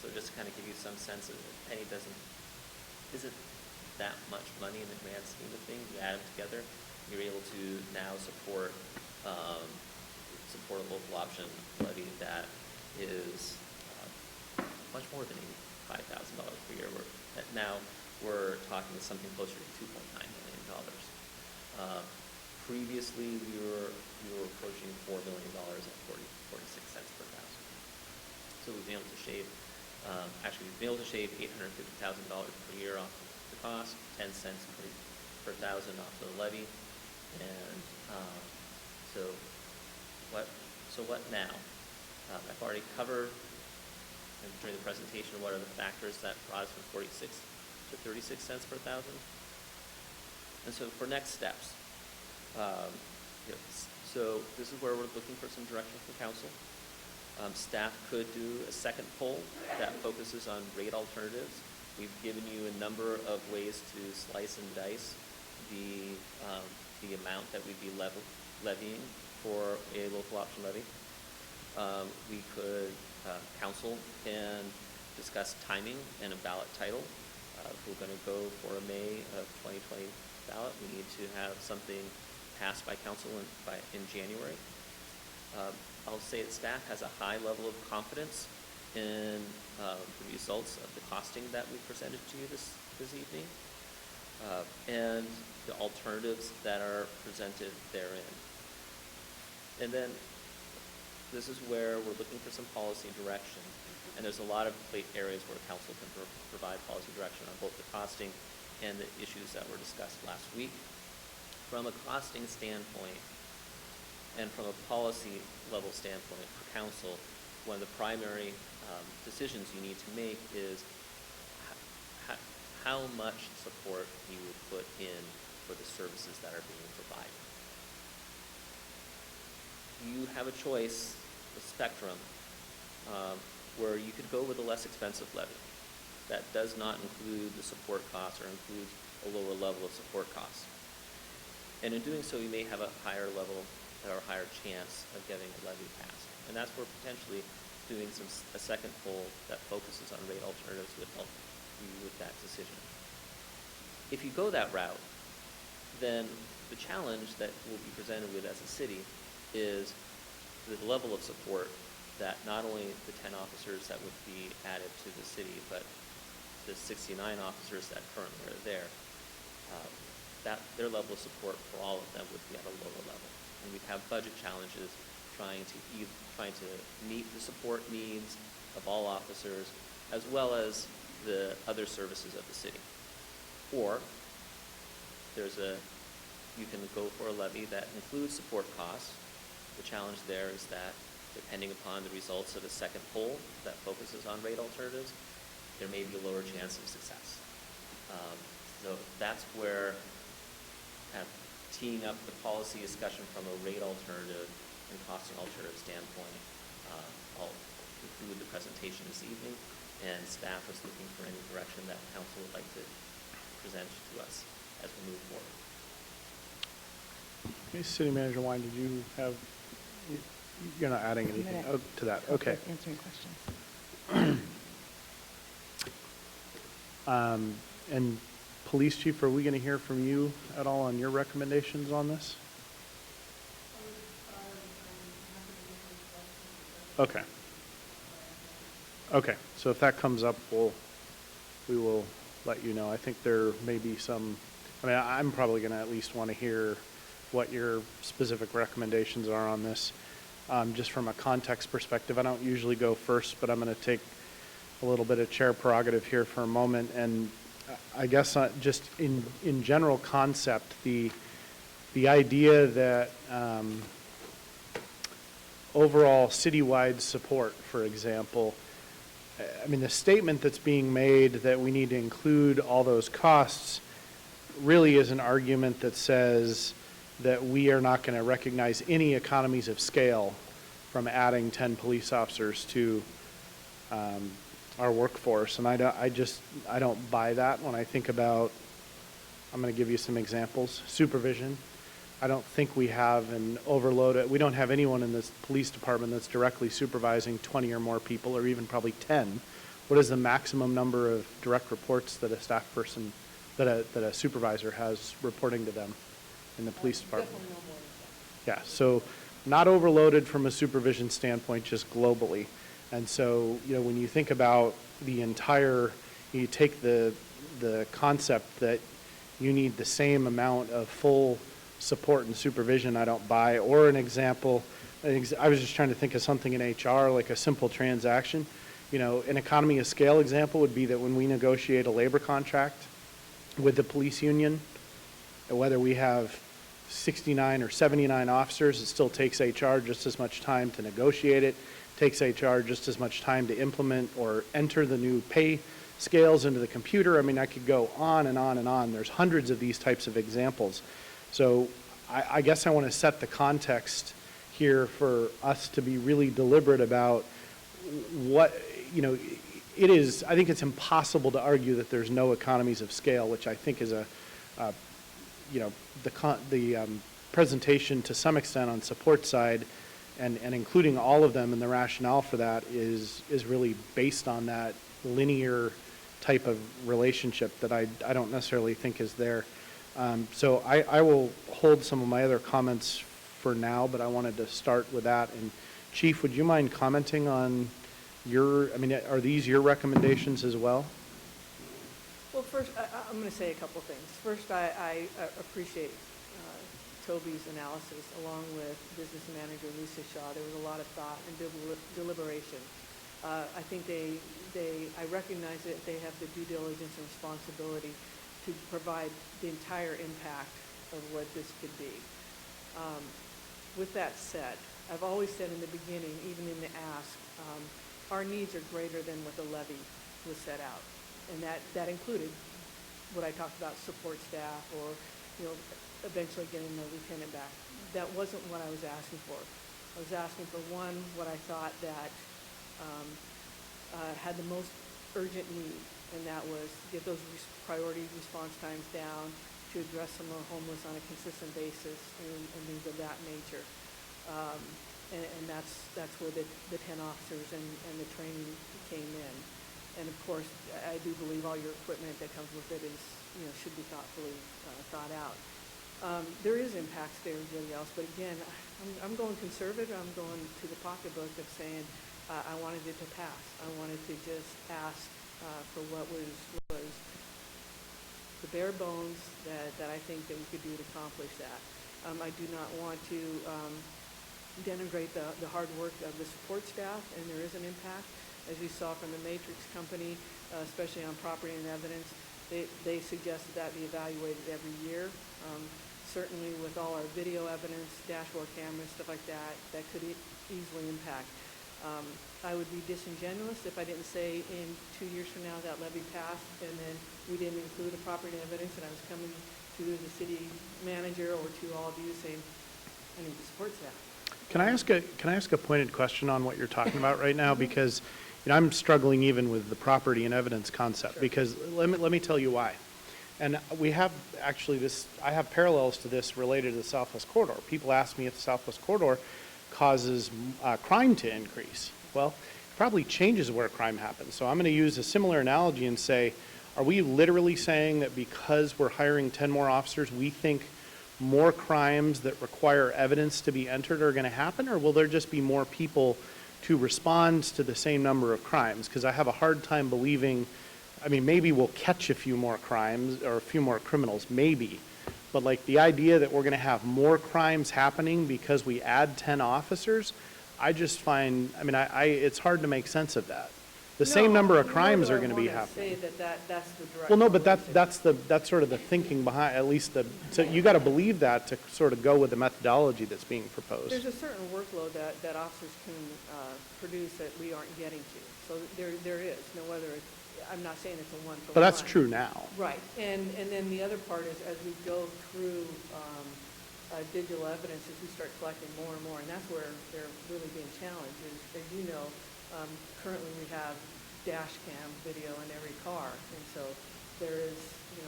So just to kind of give you some sense, a penny isn't that much money in the grand scheme of things. You add them together, you're able to now support a local option levy that is much more than $85,000 per year. Now we're talking something closer to $2.9 million. Previously, we were approaching $4 million at 46 cents per thousand. So we've been able to shave, we've been able to shave $850,000 per year off the cost, 10 cents per thousand off the levy, and so what now? I've already covered during the presentation what are the factors that brought us from 46 to 36 cents per thousand. And so for next steps, so this is where we're looking for some direction from council. Staff could do a second poll that focuses on rate alternatives. We've given you a number of ways to slice and dice the amount that we'd be levying for a local option levy. We could, council can discuss timing and a ballot title. If we're going to go for a May of 2020 ballot, we need to have something passed by council in January. I'll say that staff has a high level of confidence in the results of the costing that we presented to you this evening, and the alternatives that are presented therein. And then this is where we're looking for some policy direction. And there's a lot of areas where council can provide policy direction on both the costing and the issues that were discussed last week. From a costing standpoint and from a policy level standpoint for council, one of the primary decisions you need to make is how much support you would put in for the services that are being provided. You have a choice, a spectrum. where you could go with a less expensive levy that does not include the support costs or includes a lower level of support costs. And in doing so, you may have a higher level or higher chance of getting the levy passed. And that's where potentially doing a second poll that focuses on rate alternatives would help you with that decision. If you go that route, then the challenge that we'll be presented with as a city is the level of support that not only the 10 officers that would be added to the city, but the 69 officers that currently are there, that their level of support for all of them would be at a lower level. And we'd have budget challenges trying to meet the support needs of all officers as well as the other services of the city. Or you can go for a levy that includes support costs. The challenge there is that depending upon the results of a second poll that focuses on rate alternatives, there may be a lower chance of success. So that's where kind of teeing up the policy discussion from a rate alternative and costing alternative standpoint. I'll conclude the presentation this evening, and staff is looking for any direction that council would like to present to us as we move forward. Okay, City Manager Wine, did you have, you're not adding anything to that? Okay. Answering questions. And Police Chief, are we going to hear from you at all on your recommendations on this? Okay. Okay, so if that comes up, we will let you know. I think there may be some, I mean, I'm probably going to at least want to hear what your specific recommendations are on this. Just from a context perspective, I don't usually go first, but I'm going to take a little bit of chair prerogative here for a moment. And I guess just in general concept, the idea that overall citywide support, for example, I mean, the statement that's being made that we need to include all those costs really is an argument that says that we are not going to recognize any economies of scale from adding 10 police officers to our workforce. And I don't buy that when I think about, I'm going to give you some examples. Supervision. I don't think we have we don't have anyone in this police department that's directly supervising 20 or more people, or even probably 10. What is the maximum number of direct reports that a staff person, that a supervisor has reporting to them in the police department? Definitely no more than that. Yeah, so not overloaded from a supervision standpoint, just globally. And so, when you think about the entire, you take the concept that you need the same amount of full support and supervision, I don't buy. Or an example, I was just trying to think of something in HR, like a simple transaction. An economy of scale example would be that when we negotiate a labor contract with the police union, whether we have 69 or 79 officers, it still takes HR just as much time to negotiate it, takes HR just as much time to implement or enter the new pay scales into the computer. I mean, I could go on and on and on. There's hundreds of these types of examples. So I guess I want to set the context here for us to be really deliberate about what, it is, I think it's impossible to argue that there's no economies of scale, which I think is the presentation to some extent on support side and including all of them, and the rationale for that is really based on that linear type of relationship that I don't necessarily think is there. So I will hold some of my other comments for now, but I wanted to start with that. And Chief, would you mind commenting on are these your recommendations as well? Well, first, I'm going to say a couple things. First, I appreciate Toby's analysis, along with Business Manager Lisa Shaw. There was a lot of thought and deliberation. I think I recognize that they have the due diligence and responsibility to provide the entire impact of what this could be. With that said, I've always said in the beginning, even in the ask, our needs are greater than what the levy was set out. And that included what I talked about, support staff, or eventually getting the lieutenant back. That wasn't what I was asking for. I was asking for, one, what I thought that had the most urgent need, and that was to get those priority response times down, to address some of the homeless on a consistent basis, and things of that nature. And that's where the 10 officers and the training came in. And of course, I do believe all your equipment that comes with it is, should be thoughtfully thought out. There is impacts to everybody else, but again, I'm going conservative. I'm going to the pocketbook of saying I wanted it to pass. I wanted to just ask for what was the bare bones that I think that we could do to accomplish that. I do not want to denigrate the hard work of the support staff, and there is an impact. As you saw from the Matrix company, especially on property and evidence, they suggested that be evaluated every year. Certainly with all our video evidence, dashboard cameras, stuff like that, that could easily impact. I would be disingenuous if I didn't say in 2 years from now that levy passed and then we didn't include the property and evidence, and I was coming to the city manager or to all of you saying, I need to support that. Can I ask a pointed question on what you're talking about right now? Because I'm struggling even with the property and evidence concept. Sure. Because let me tell you why. And we have actually I have parallels to this related to the Southwest Corridor. People ask me if the Southwest Corridor causes crime to increase. Well, it probably changes where crime happens. So I'm going to use a similar analogy and say, are we literally saying that because we're hiring 10 more officers, we think more crimes that require evidence to be entered are going to happen? Or will there just be more people to respond to the same number of crimes? Because I have a hard time believing, maybe we'll catch a few more crimes or a few more criminals, maybe. But like the idea that we're going to have more crimes happening because we add 10 officers, I just find, it's hard to make sense of that. The same number of crimes are going to be happening. Say that's the direct. Well, no, but that's sort of the thinking behind, at least so you got to believe that to sort of go with the methodology that's being proposed. There's a certain workload that officers can produce that we aren't getting to. So there is no other. I'm not saying it's a one-to-one. But that's true now. Right, and then the other part is as we go through digital evidence, as we start collecting more and more, and that's where they're really being challenged. Is, as you know, currently we have dash cam video in every car, and so there is,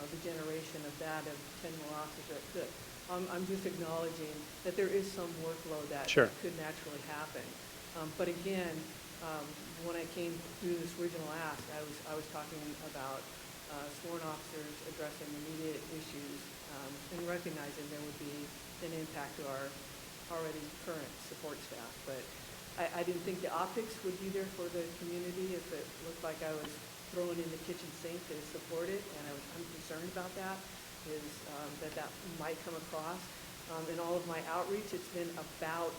the generation of that of 10 more officers that could. I'm just acknowledging that there is some workload that Sure. could naturally happen. But again, when I came through this original ask, I was talking about sworn officers addressing immediate issues and recognizing there would be an impact to our already current support staff. But I didn't think the optics would be there for the community if it looked like I was throwing in the kitchen sink to support it, and I'm concerned about that, is that might come across. In all of my outreach, it's been about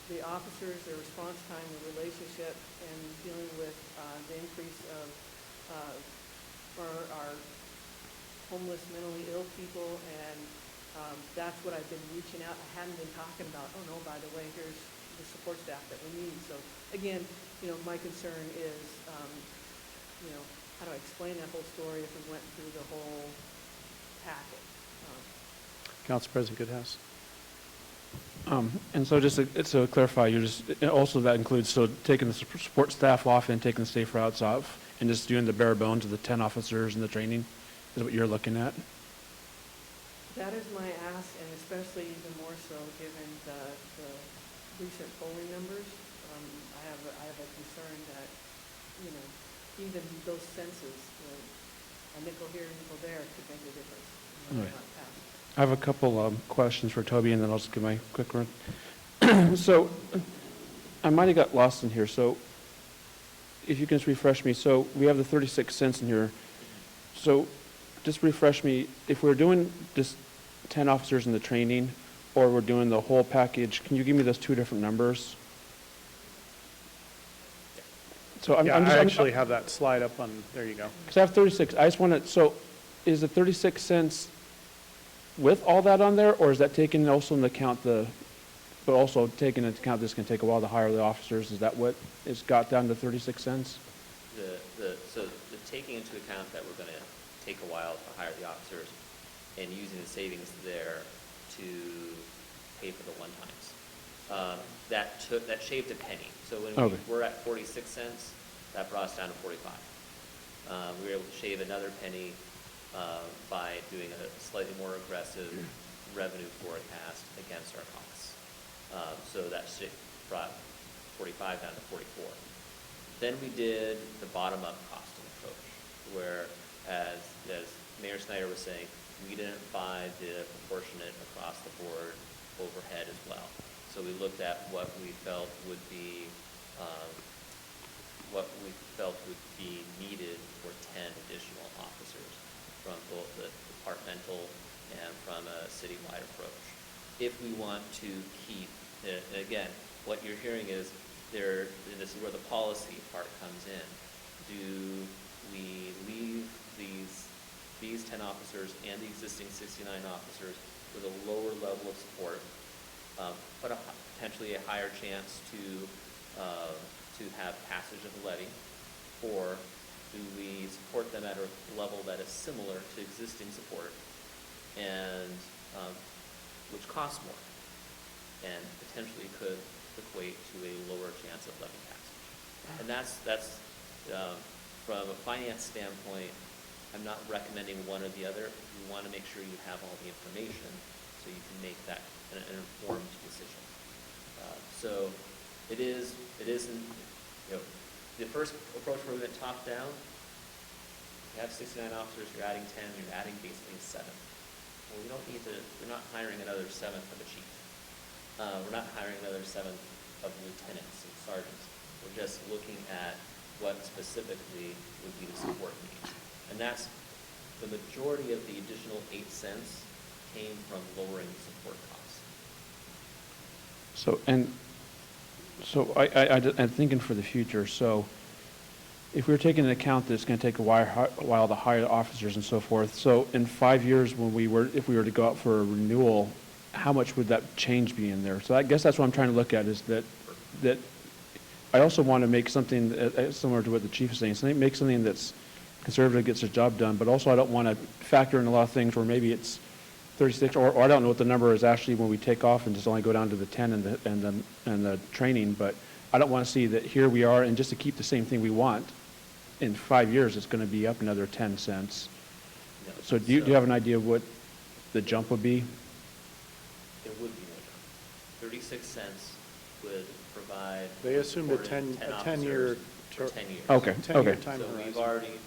the officers, their response time, the relationship, and dealing with the increase of our homeless, mentally ill people, and that's what I've been reaching out. I hadn't been talking about, oh no, by the way, here's the support staff that we need. So again, my concern is, how do I explain that whole story if we went through the whole packet? Council President Goodhouse. And so just to clarify, also that includes taking the support staff off and taking the safe routes off and just doing the bare bones of the 10 officers and the training is what you're looking at? That is my ask, and especially even more so given the recent polling numbers. I have a concern that, even those senses, a nickel here, a nickel there could make a difference. All right. I have a couple questions for Toby, and then I'll just give my quick run. So I might have got lost in here. So if you can just refresh me. So we have the 36 cents in here. So just refresh me. If we're doing just 10 officers in the training, or we're doing the whole package, can you give me those two different numbers? So I actually have that slide up on, there you go. Because I have 36. I just want to, so is the 36 cents with all that on there, or is that taking also into account but also taking into account this can take a while to hire the officers? Is that what it's got down to 36 cents? So the taking into account that we're going to take a while to hire the officers and using the savings there to pay for the one-times. That shaved a penny. So when we were at 46 cents, That brought us down to 45. We were able to shave another penny by doing a slightly more aggressive revenue forecast against our costs. So that brought 45 down to 44. Then we did the bottom-up costing approach, where, as Mayor Snyder was saying, we didn't buy the proportionate across the board overhead as well. So we looked at what we felt would be needed for 10 additional officers from both the departmental and from a citywide approach. If we want to keep, again, what you're hearing is there, and this is where the policy part comes in. Do we leave these 10 officers and the existing 69 officers with a lower level of support, but potentially a higher chance to have passage of the levy, or do we support them at a level that is similar to existing support, and which costs more, and potentially could equate to a lower chance of levy passage? And that's from a finance standpoint, I'm not recommending one or the other. You want to make sure you have all the information so you can make that an informed decision. So it isn't, the first approach where we went top down, you have 69 officers, you're adding 10, you're adding basically 7. Well, we're not hiring another 7th of a chief. We're not hiring another 7th of lieutenants and sergeants. We're just looking at what specifically would be the support needs. And that's the majority of the additional 8 cents came from lowering the support costs. I'm thinking for the future. So if we're taking into account that it's going to take a while to hire the officers and so forth, so in 5 years if we were to go out for a renewal, how much would that change be in there? So I guess that's what I'm trying to look at, is that I also want to make something similar to what the chief is saying, make something that's conservative, gets the job done, but also I don't want to factor in a lot of things where maybe it's 36, or I don't know what the number is actually when we take off and just only go down to the 10 and the training, but I don't want to see that here we are, and just to keep the same thing we want, in 5 years it's going to be up another 10 cents. No, So do you have an idea of what the jump would be? There would be no jump. 36 cents would provide. They assumed a 10-year. For 10 years. Okay, 10-year okay. time So horizon.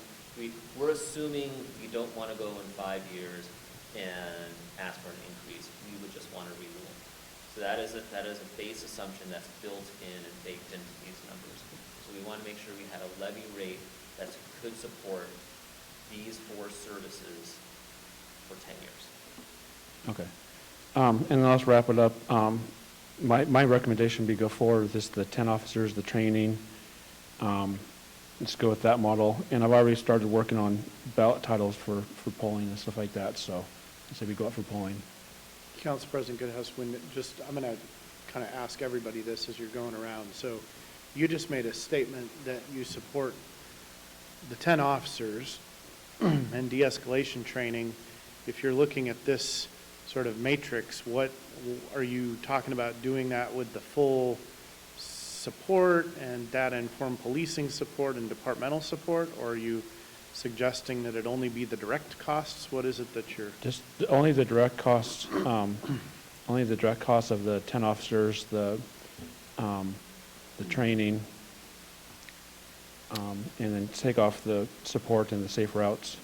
we're assuming we don't want to go in 5 years and ask for an increase. We would just want a renewal. So that is a base assumption that's built in and baked into these numbers. So we want to make sure we had a levy rate that could support these 4 services for 10 years. Okay. And then let's wrap it up. My recommendation would be go forward with this, the 10 officers, the training. Let's go with that model. And I've already started working on ballot titles for polling and stuff like that. So I say we go out for polling. Council President Goodhouse, I'm going to kind of ask everybody this as you're going around. So you just made a statement that you support the 10 officers and de-escalation training. If you're looking at this sort of matrix, what are you talking about, doing that with the full support and data-informed policing support and departmental support, or are you suggesting that it only be the direct costs? What is it that you're... Just only the direct costs, only the direct costs of the 10 officers, the training, and then take off the support and the safe routes.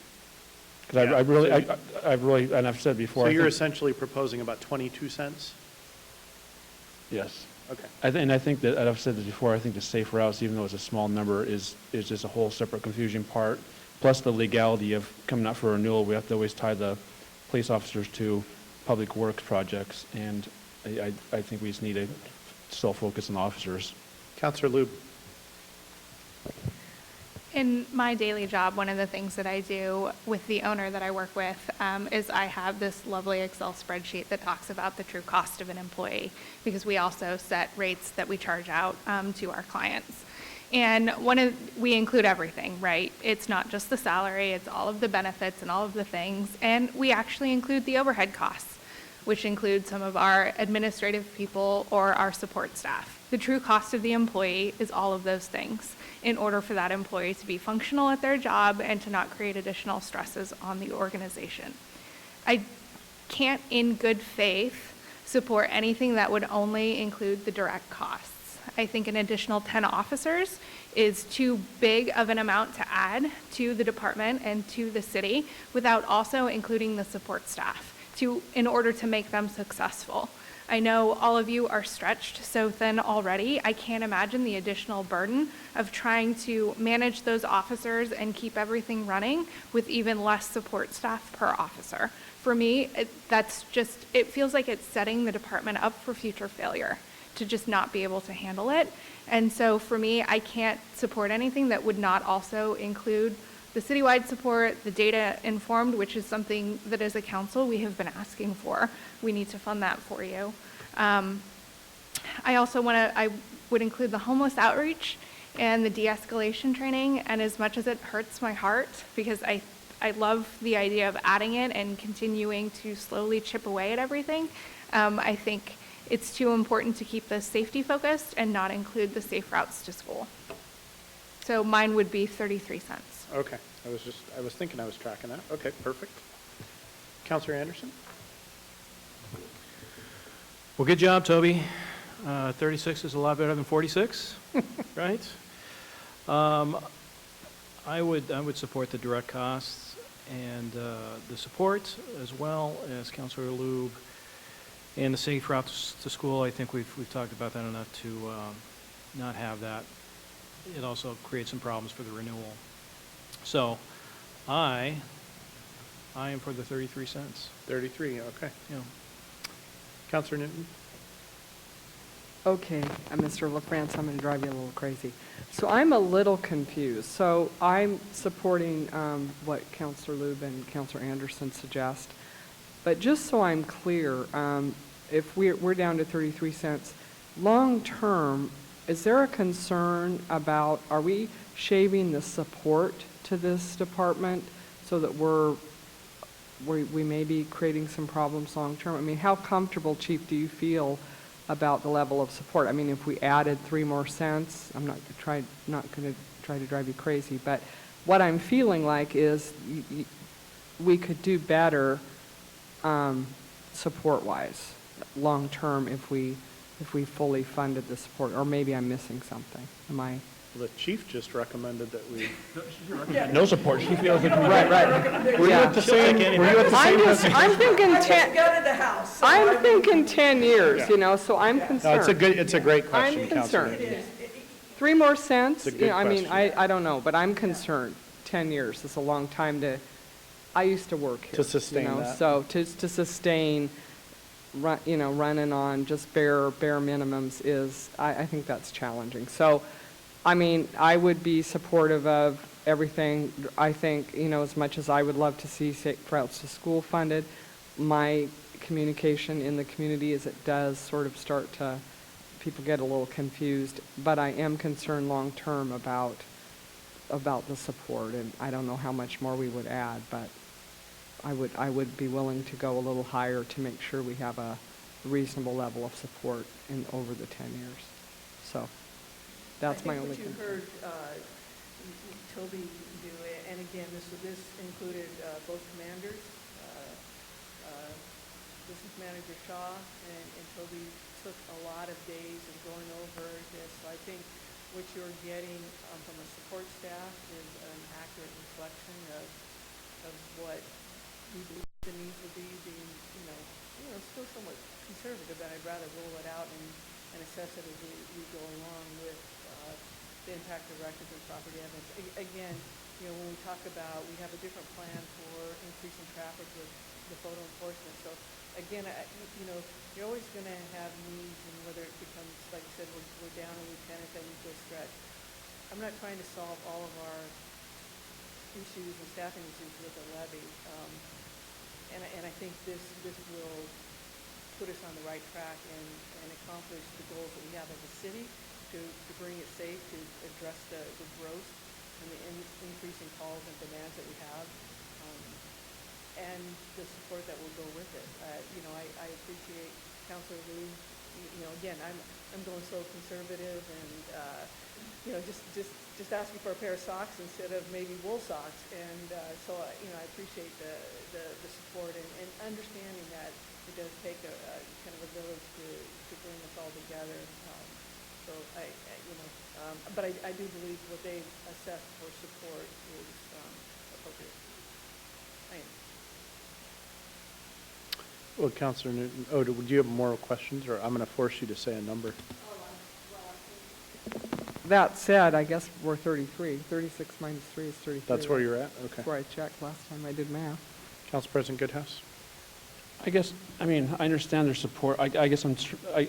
Because I've really, and I've said before. So you're essentially proposing about 22 cents? Yes. Okay. And I think that, and I've said this before, I think the safe routes, even though it's a small number, is just a whole separate confusing part. Plus the legality of coming out for renewal, we have to always tie the police officers to public works projects, and I think we just need to still focus on officers. Councilor Lube. In my daily job, one of the things that I do with the owner that I work with is I have this lovely Excel spreadsheet that talks about the true cost of an employee, because we also set rates that we charge out to our clients. And we include everything, right? It's not just the salary, it's all of the benefits and all of the things. And we actually include the overhead costs. which include some of our administrative people or our support staff. The true cost of the employee is all of those things in order for that employee to be functional at their job and to not create additional stresses on the organization. I can't in good faith support anything that would only include the direct costs. I think an additional 10 officers is too big of an amount to add to the department and to the city without also including the support staff in order to make them successful. I know all of you are stretched so thin already. I can't imagine the additional burden of trying to manage those officers and keep everything running with even less support staff per officer. For me, it feels like it's setting the department up for future failure to just not be able to handle it. And so for me, I can't support anything that would not also include the citywide support, the data informed, which is something that as a council we have been asking for. We need to fund that for you. I would include the homeless outreach and the de-escalation training. And as much as it hurts my heart, because I love the idea of adding it and continuing to slowly chip away at everything, I think it's too important to keep this safety focused and not include the safe routes to school. So mine would be 33 cents. Okay, I was thinking I was tracking that. Okay, perfect. Councilor Anderson? Well, good job, Toby. 36 is a lot better than 46, right? I would support the direct costs and the support, as well as Councilor Lube, and the safe routes to school. I think we've talked about that enough to not have that. It also creates some problems for the renewal. So I am for the 33 cents. 33, okay. Yeah. Councilor Newton? Okay, Mr. LaFrance, I'm going to drive you a little crazy. So I'm a little confused. So I'm supporting what Councilor Lube and Councilor Anderson suggest. But just so I'm clear, if we're down to 33 cents, long term, is there a concern about, are we shaving the support to this department so that we may be creating some problems long term? I mean, how comfortable, Chief, do you feel about the level of support? I mean, if we added 3 more cents, I'm not going to try to drive you crazy, but what I'm feeling like is we could do better support-wise, long term, if we fully funded the support, or maybe I'm missing something. Am I? The chief just recommended that we. No support. She feels like Right. Were you at the same? Were you at the same? I'm thinking I 10. just gutted the house. So I'm thinking 10 years, Yeah. you know, so I'm concerned. No, it's a great question, I'm Councilor. concerned. it is. 3 more cents? It's a good I mean, question. I don't know, but I'm concerned. 10 years is a long time I used to work here. To sustain you know, that. So to sustain, running on just bare minimums is, I think that's challenging. So, I mean, I would be supportive of everything. I think, as much as I would love to see safe routes to school funded, my communication in the community is it does sort of start to, people get a little confused, but I am concerned long-term about the support, and I don't know how much more we would add, but I would be willing to go a little higher to make sure we have a reasonable level of support over the 10 years. So that's my only concern. I think what you heard Toby do, and again, this included both commanders, Assistant Manager Shaw and Toby took a lot of days of going over this. So I think what you're getting from a support staff is an accurate reflection of what we believe the needs will be, being, still somewhat conservative, but I'd rather roll it out and assess it as we go along with the impact of records and property evidence. Again, when we talk about, we have a different plan for increasing traffic with the photo enforcement. So again, you're always going to have needs, and whether it becomes, like I said, we're down a lieutenant, then we go stretch. I'm not trying to solve all of our issues and staffing issues with a levy. And I think this will put us on the right track and accomplish the goals that we have as a city to bring it safe, to address the growth and the increasing calls and demands that we have. and the support that will go with it. I appreciate Councilor Lee. Again, I'm going so conservative and, just asking for a pair of socks instead of maybe wool socks. And so, I appreciate the support and understanding that it does take a kind of a village to bring us all together. So but I do believe what they assessed for support is appropriate. I am. Well, Councilor Newton, would you have more questions, or I'm going to force you to say a number? That said, I guess we're 33. 36 minus 3 is 33. That's where you're at? Okay. That's where I checked last time I did math. Council President Goodhouse? I understand their support. I guess I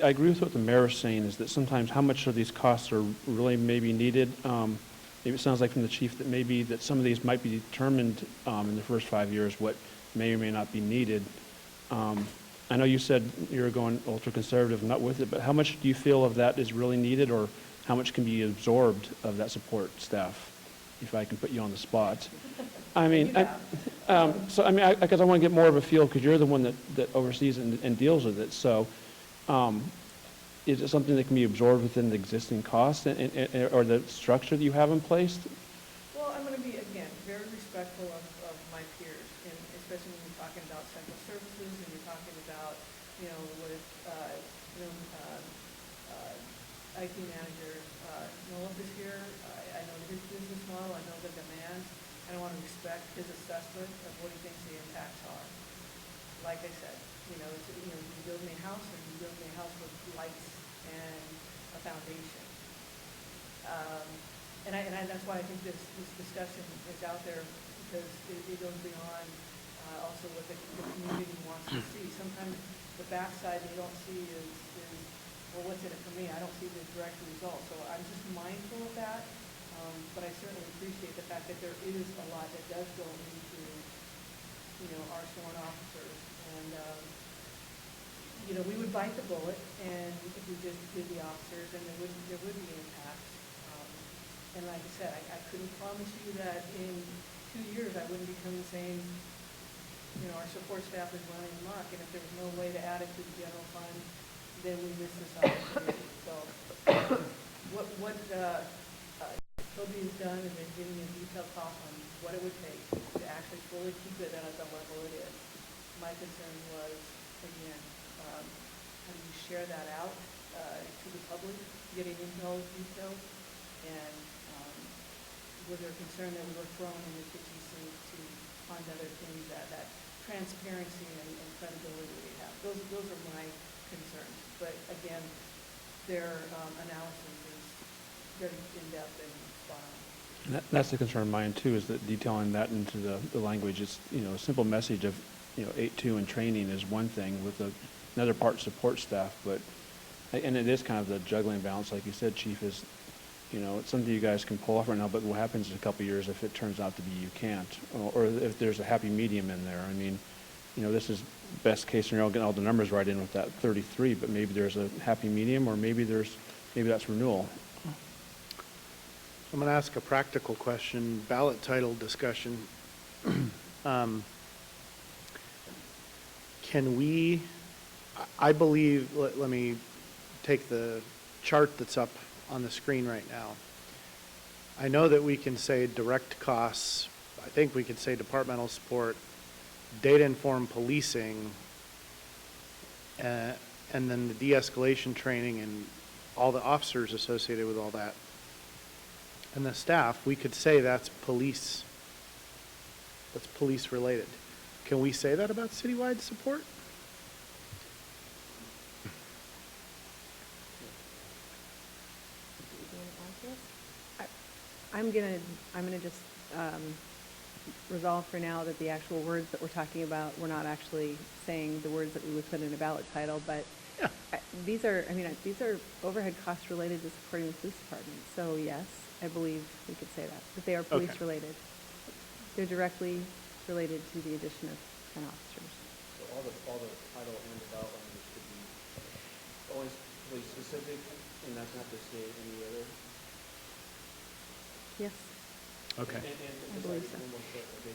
agree with what the mayor is saying, is that sometimes how much of these costs are really maybe needed. Maybe it sounds like from the chief that maybe that some of these might be determined in the first 5 years, what may or may not be needed. I know you said you're going ultra-conservative, not with it, but how much do you feel of that is really needed, or how much can be absorbed of that support staff, if I can put you on the spot? Because I want to get more of a feel, because you're the one that oversees and deals with it. So is it something that can be absorbed within the existing cost or the structure that you have in place? Well, I'm going to be, again, very respectful of my peers, and especially when you're talking about central services and you're talking about, with, IT manager Noah is here. I know his business model. I know the demands. And I want to respect his assessment of what he thinks the impacts are. Like I said, you build me a house, and you build me a house with lights and a foundation. And that's why I think this discussion is out there, because it goes beyond also what the community wants to see. Sometimes the backside they don't see is well, what's in it for me? I don't see the direct result. So I'm just mindful of that. But I certainly appreciate the fact that there is a lot that does go into, our sworn officers. And, we would bite the bullet, and if we just did the officers, and there would be impacts. And like I said, I couldn't promise you that in 2 years I wouldn't be coming saying, our support staff is running amok, and if there was no way to add it to the general fund, then we miss this opportunity. So what Toby has done is been giving me a detailed talk on what it would take to actually fully keep it at the level it is. My concern was, again, how do you share that out to the public, getting into those details, and was there concern that we were throwing in the kitchen sink to fund other things, that transparency and credibility we have. Those are my concerns. But again, their analysis is very in-depth and spot on. That's the concern of mine too, is that detailing that into the language is, a simple message of, 8.2 and training is one thing, with another part support staff, and it is kind of the juggling balance, like you said, Chief, is, it's something you guys can pull off right now, but what happens in a couple of years if it turns out to be you can't, or if there's a happy medium in there? This is best case scenario, getting all the numbers right in with that 33, but maybe there's a happy medium, or maybe that's renewal. I'm going to ask a practical question, ballot title discussion. Can we, I believe, let me take the chart that's up on the screen right now. I know that we can say direct costs. I think we could say departmental support, data-informed policing, and then the de-escalation training and all the officers associated with all that. And the staff, we could say that's police related. Can we say that about citywide support? I'm gonna just resolve for now that the actual words that we're talking about, we're not actually saying the words that we would put in a ballot title, but yeah. These are overhead costs related to supporting the police department. So yes, I believe we could say that they are police related. They're directly related to the addition of 10 officers. So all the title and the ballot language could be always police specific, and that's not to say any other. Yes. Okay. I believe so.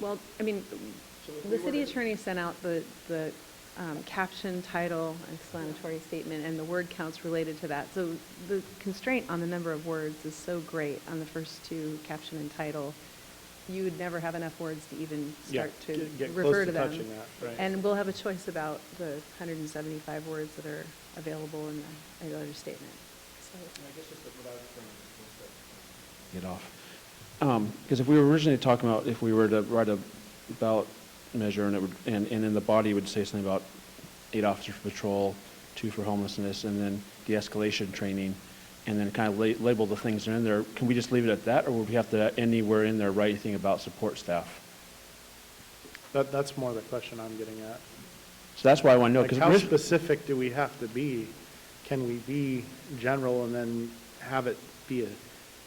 Well, The city attorney sent out the caption, title, explanatory statement, and the word counts related to that. So the constraint on the number of words is so great on the first two, caption and title. You would never have enough words to even start to get refer close to to them. touching that, right. And we'll have a choice about the 175 words that are available in the regular statement. So. Get off. Because if we were originally talking about if we were to write a ballot measure and it would, and in the body it would say something about 8 officers for patrol, 2 for homelessness, and then de-escalation training, and then kind of label the things that are in there. Can we just leave it at that, or would we have to anywhere in there write anything about support staff? That's more the question I'm getting at. So that's why I want to know. Like, how specific do we have to be? Can we be general and then have it be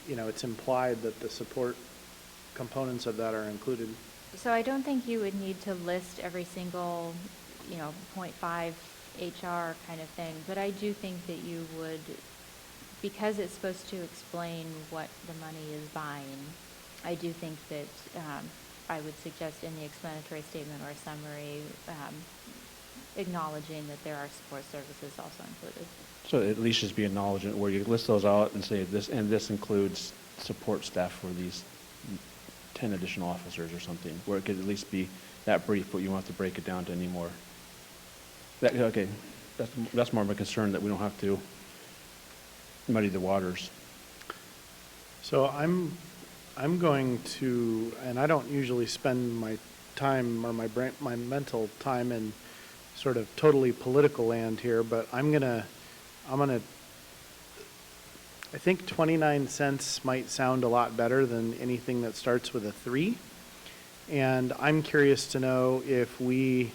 it's implied that the support components of that are included? So I don't think you would need to list every single, 0.5 HR kind of thing, but I do think that you would, because it's supposed to explain what the money is buying, I do think that I would suggest in the explanatory statement or summary acknowledging that there are support services also included. So at least just be acknowledgement where you list those out and say this, and this includes support staff for these 10 additional officers or something, where it could at least be that brief, but you won't have to break it down to any more. Okay, that's more of a concern, that we don't have to muddy the waters. So I'm going to, and I don't usually spend my time or my mental time in sort of totally political land here, but I'm gonna, I think 29 cents might sound a lot better than anything that starts with a 3. And I'm curious to know if we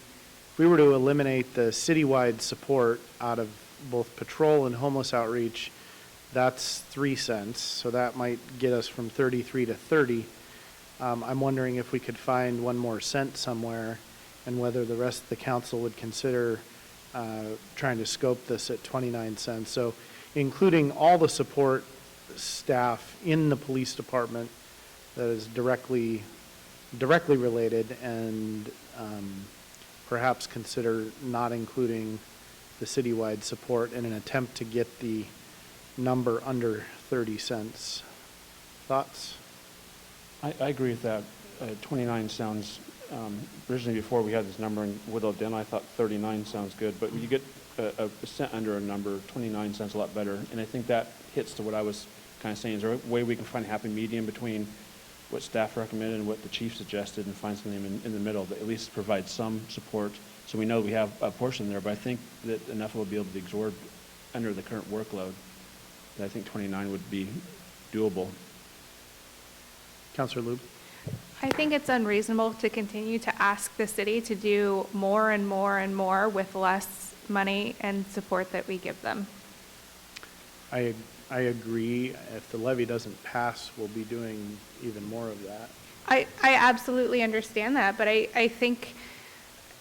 were to eliminate the citywide support out of both patrol and homeless outreach, that's 3 cents. So that might get us from 33 to 30. I'm wondering if we could find 1 more cent somewhere, and whether the rest of the council would consider trying to scope this at 29 cents. So including all the support staff in the police department that is directly related, and perhaps consider not including the citywide support in an attempt to get the number under 30 cents. Thoughts? I agree with that. 29 sounds, originally before we had this number and whittled down, I thought 39 sounds good, but when you get a cent under a number, 29 sounds a lot better. And I think that hits to what I was kind of saying. Is there a way we can find a happy medium between what staff recommended and what the chief suggested, and find something in the middle that at least provides some support, so we know we have a portion there? But I think that enough will be able to be absorbed under the current workload that I think 29 would be doable. Councilor Lube? I think it's unreasonable to continue to ask the city to do more and more and more with less money and support that we give them. I agree. If the levy doesn't pass, we'll be doing even more of that. I absolutely understand that, but I think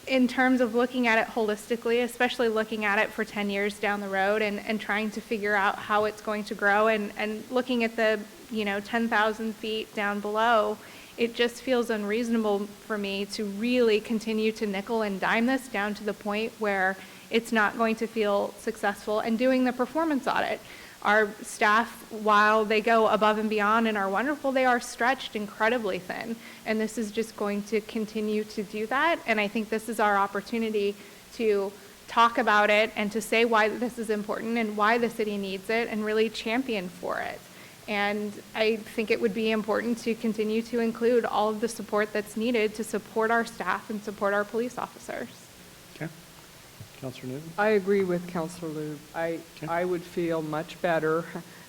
in terms of looking at it holistically, especially looking at it for 10 years down the road and trying to figure out how it's going to grow, and looking at the 10,000 feet down below, it just feels unreasonable for me to really continue to nickel and dime this down to the point where it's not going to feel successful. And doing the performance audit, our staff, while they go above and beyond and are wonderful, they are stretched incredibly thin. And this is just going to continue to do that. And I think this is our opportunity to talk about it and to say why this is important and why the city needs it, and really champion for it. And I think it would be important to continue to include all of the support that's needed to support our staff and support our police officers. Okay. Councilor Newton? I agree with Councilor Lube. I would feel much better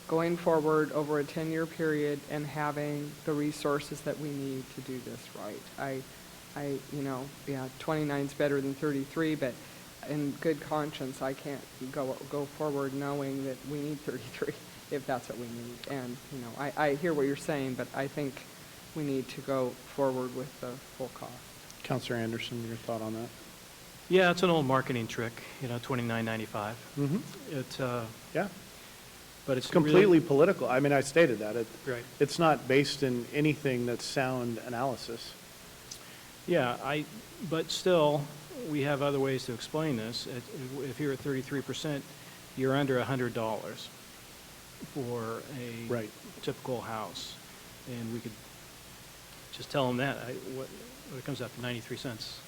going forward over a 10-year period and having the resources that we need to do this right. 29 is better than 33, but in good conscience, I can't go forward knowing that we need 33 if that's what we need. And, I hear what you're saying, but I think we need to go forward with the full cost. Councilor Anderson, your thought on that? Yeah, it's an old marketing trick, $29.95. Mm-hmm. Yeah. But it's completely really political. I mean, I stated that. Right. It's not based in anything that's sound analysis. Yeah, but still, we have other ways to explain this. If you're at 33%, you're under $100 for a Right. typical house. And we could just tell them that, what it comes out to 93 cents,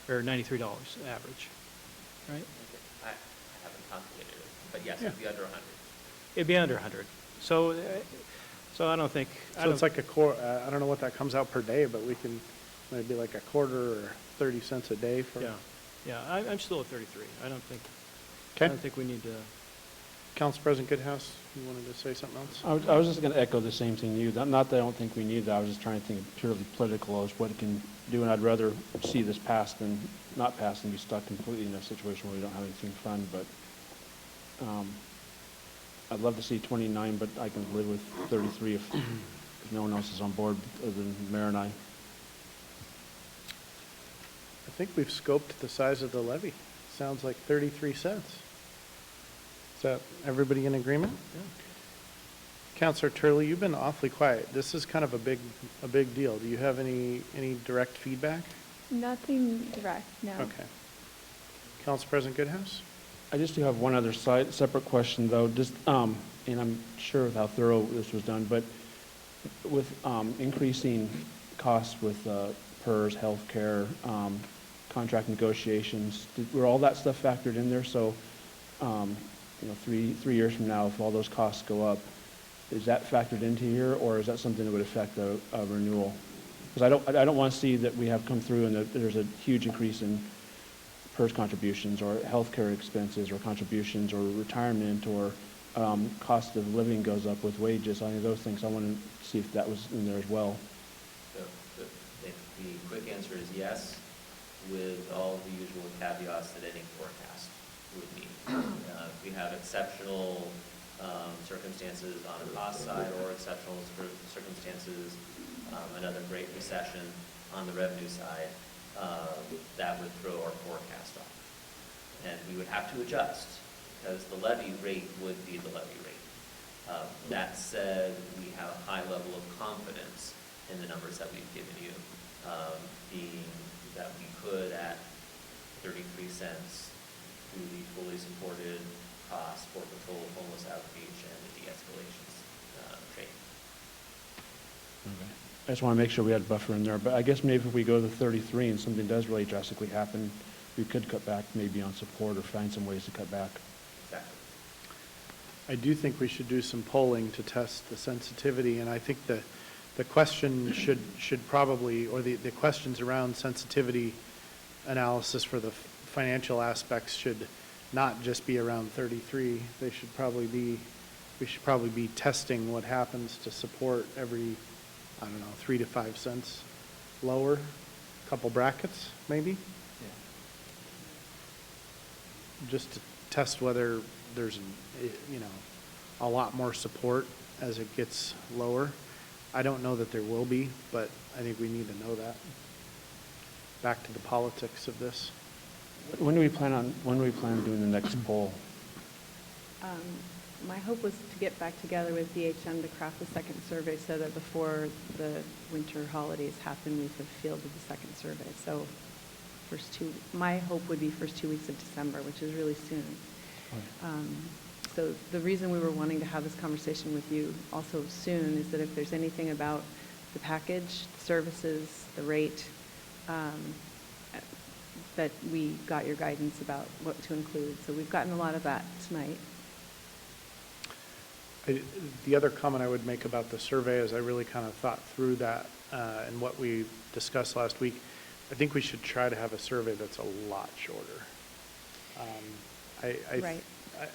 or $93 average, right? I haven't calculated it, but yes, it'd be under 100. It'd be under 100. So I don't think. So it's like I don't know what that comes out per day, but we can, maybe like a quarter or 30 cents a day for. Yeah, I'm still at 33. I don't think we need to. Council President Goodhouse, you wanted to say something else? I was just going to echo the same thing you. Not that I don't think we need that. I was just trying to think purely political as what it can do, and I'd rather see this passed than not passed and be stuck completely in a situation where we don't have anything fun. But I'd love to see 29, but I can live with 33 if no one else is on board other than the mayor and I. I think we've scoped the size of the levy. Sounds like 33 cents. Is that everybody in agreement? Yeah. Councilor Turley, you've been awfully quiet. This is kind of a big deal. Do you have any direct feedback? Nothing direct, no. Okay. Council President Goodhouse? I just do have one other separate question, though. Just, and I'm sure of how thorough this was done, but with increasing costs with PERS, healthcare, contract negotiations, were all that stuff factored in there? So, 3 years from now, if all those costs go up, is that factored into here, or is that something that would affect a renewal? Because I don't want to see that we have come through and that there's a huge increase in PERS contributions or healthcare expenses or contributions or retirement or cost of living goes up with wages. Any of those things, I want to see if that was in there as well. The quick answer is yes, with all the usual caveats that any forecast would need. If we have exceptional circumstances on the cost side or exceptional circumstances, another great recession on the revenue side, that would throw our forecast off. And we would have to adjust because the levy rate would be the levy rate. That said, we have a high level of confidence in the numbers that we've given you, being that we could at 33 cents do the fully supported costs for control of homeless outreach and the de-escalations training. Okay. I just want to make sure we had a buffer in there, but I guess maybe if we go to 33 and something does really drastically happen, we could cut back maybe on support or find some ways to cut back. Exactly. I do think we should do some polling to test the sensitivity, and I think the question should probably, or the questions around sensitivity analysis for the financial aspects should not just be around 33. They should probably be, we should probably be testing what happens to support every, I don't know, 3 to 5 cents lower, couple brackets maybe. Just to test whether there's, a lot more support as it gets lower. I don't know that there will be, but I think we need to know that. Back to the politics of this. When do we plan on doing the next poll? My hope was to get back together with DHM to craft the second survey so that before the winter holidays happen, we could fielded the second survey. So my hope would be first 2 weeks of December, which is really soon. So the reason we were wanting to have this conversation with you also soon is that if there's anything about the package, the services, the rate, that we got your guidance about what to include. So we've gotten a lot of that tonight. The other comment I would make about the survey is I really kind of thought through that and what we discussed last week. I think we should try to have a survey that's a lot shorter. Right.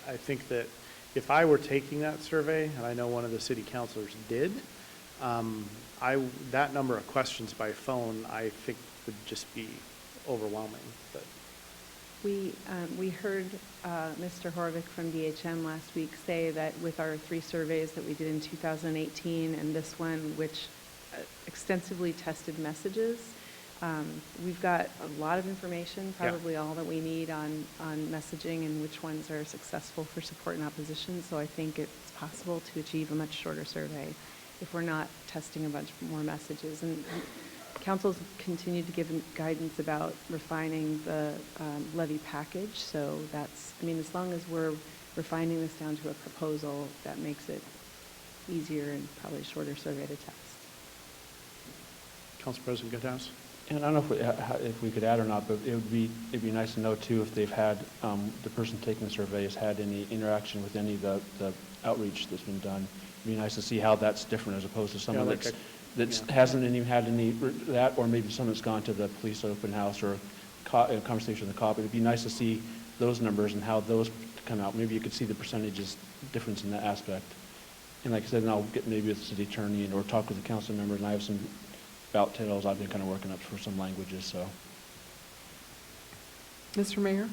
I think that if I were taking that survey, and I know one of the city councilors did, that number of questions by phone, I think would just be overwhelming. But We heard Mr. Horvick from DHM last week say that with our 3 surveys that we did in 2018 and this one, which extensively tested messages, we've got a lot of information, probably all that we need on messaging and which ones are successful for support and opposition. So I think it's possible to achieve a much shorter survey if we're not testing a bunch more messages. And council's continued to give guidance about refining the levy package, so that's, I mean, as long as we're refining this down to a proposal, that makes it easier and probably a shorter survey to test. Council President Goodhouse? And I don't know if we could add or not, but it'd be nice to know too if they've had, the person taking the survey has had any interaction with any of the outreach that's been done. It'd be nice to see how that's different as opposed to someone like that hasn't even had any, that, or maybe someone that's gone to the police open house or a conversation with the cop. It'd be nice to see those numbers and how those come out. Maybe you could see the percentages difference in that aspect. And like I said, and I'll get maybe with the city attorney or talk with the council member, and I have some about titles I've been kind of working up for some languages, so. Mr. Mayor?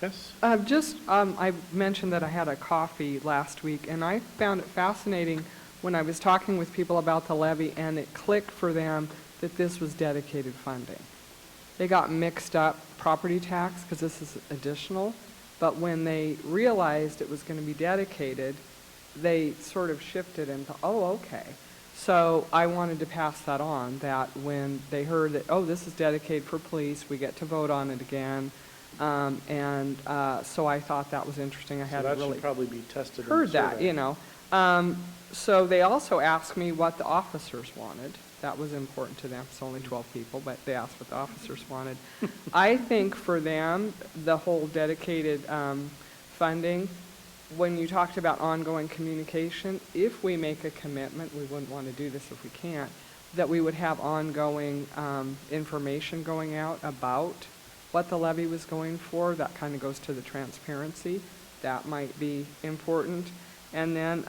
Yes? I mentioned that I had a coffee last week, and I found it fascinating when I was talking with people about the levy, and it clicked for them that this was dedicated funding. They got mixed up property tax, because this is additional, but when they realized it was going to be dedicated, they sort of shifted and thought, oh, okay. So I wanted to pass that on, that when they heard that, oh, this is dedicated for police, we get to vote on it again. So I thought that was interesting. I hadn't that really should probably be tested in the heard that, survey. you know. So they also asked me what the officers wanted. That was important to them. It's only 12 people, but they asked what the officers wanted. I think for them, the whole dedicated funding, when you talked about ongoing communication, if we make a commitment, we wouldn't want to do this if we can't, that we would have ongoing information going out about what the levy was going for. That kind of goes to the transparency. That might be important. And then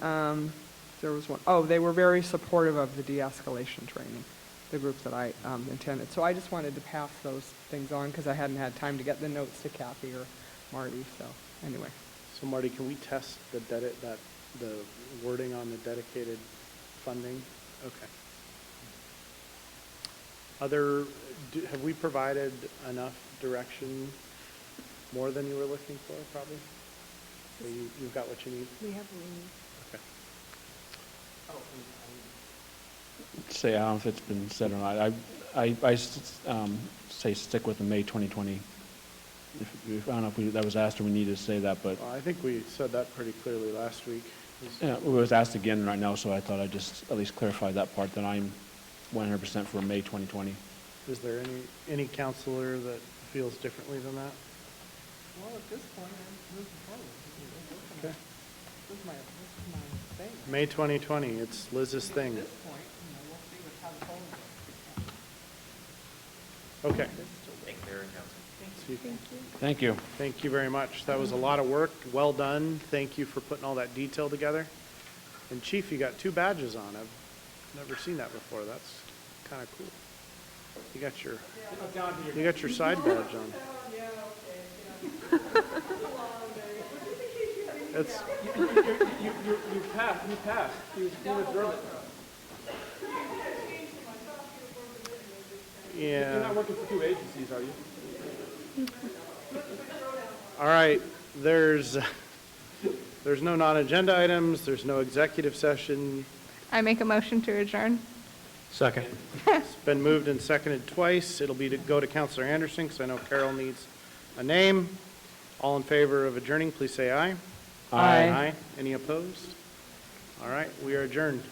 there was one, oh, they were very supportive of the de-escalation training, the group that I attended. So I just wanted to pass those things on because I hadn't had time to get the notes to Kathy or Marty, so anyway. So Marty, can we test the wording on the dedicated funding? Okay. Have we provided enough direction, more than you were looking for, probably? So you've got what you need? We have what we need. Okay. Say, I don't know if it's been said or not. I say stick with the May 2020. I don't know if that was asked or we needed to say that, but. Well, I think we said that pretty clearly last week. Yeah, it was asked again right now, so I thought I'd just at least clarify that part, that I'm 100% for May 2020. Is there any counselor that feels differently than that? Well, at this point, I'm moving forward. Okay. This is my thing. May 2020, it's Liz's thing. At this point, we'll see how the polling goes. Okay. Thank you, Mayor and Council. Thank you. Thank you. Thank you very much. That was a lot of work. Well done. Thank you for putting all that detail together. And Chief, you got 2 badges on. I've never seen that before. That's kind of cool. You got your side badge on. It's You passed. You withdrew it. yeah. You're not working for 2 agencies, are you? All right. There's no non-agenda items. There's no executive session. I make a motion to adjourn. Second. It's been moved and seconded twice. It'll be to go to Counselor Anderson because I know Carol needs a name. All in favor of adjourning, please say aye. Aye. Aye. Any opposed? All right, we are adjourned.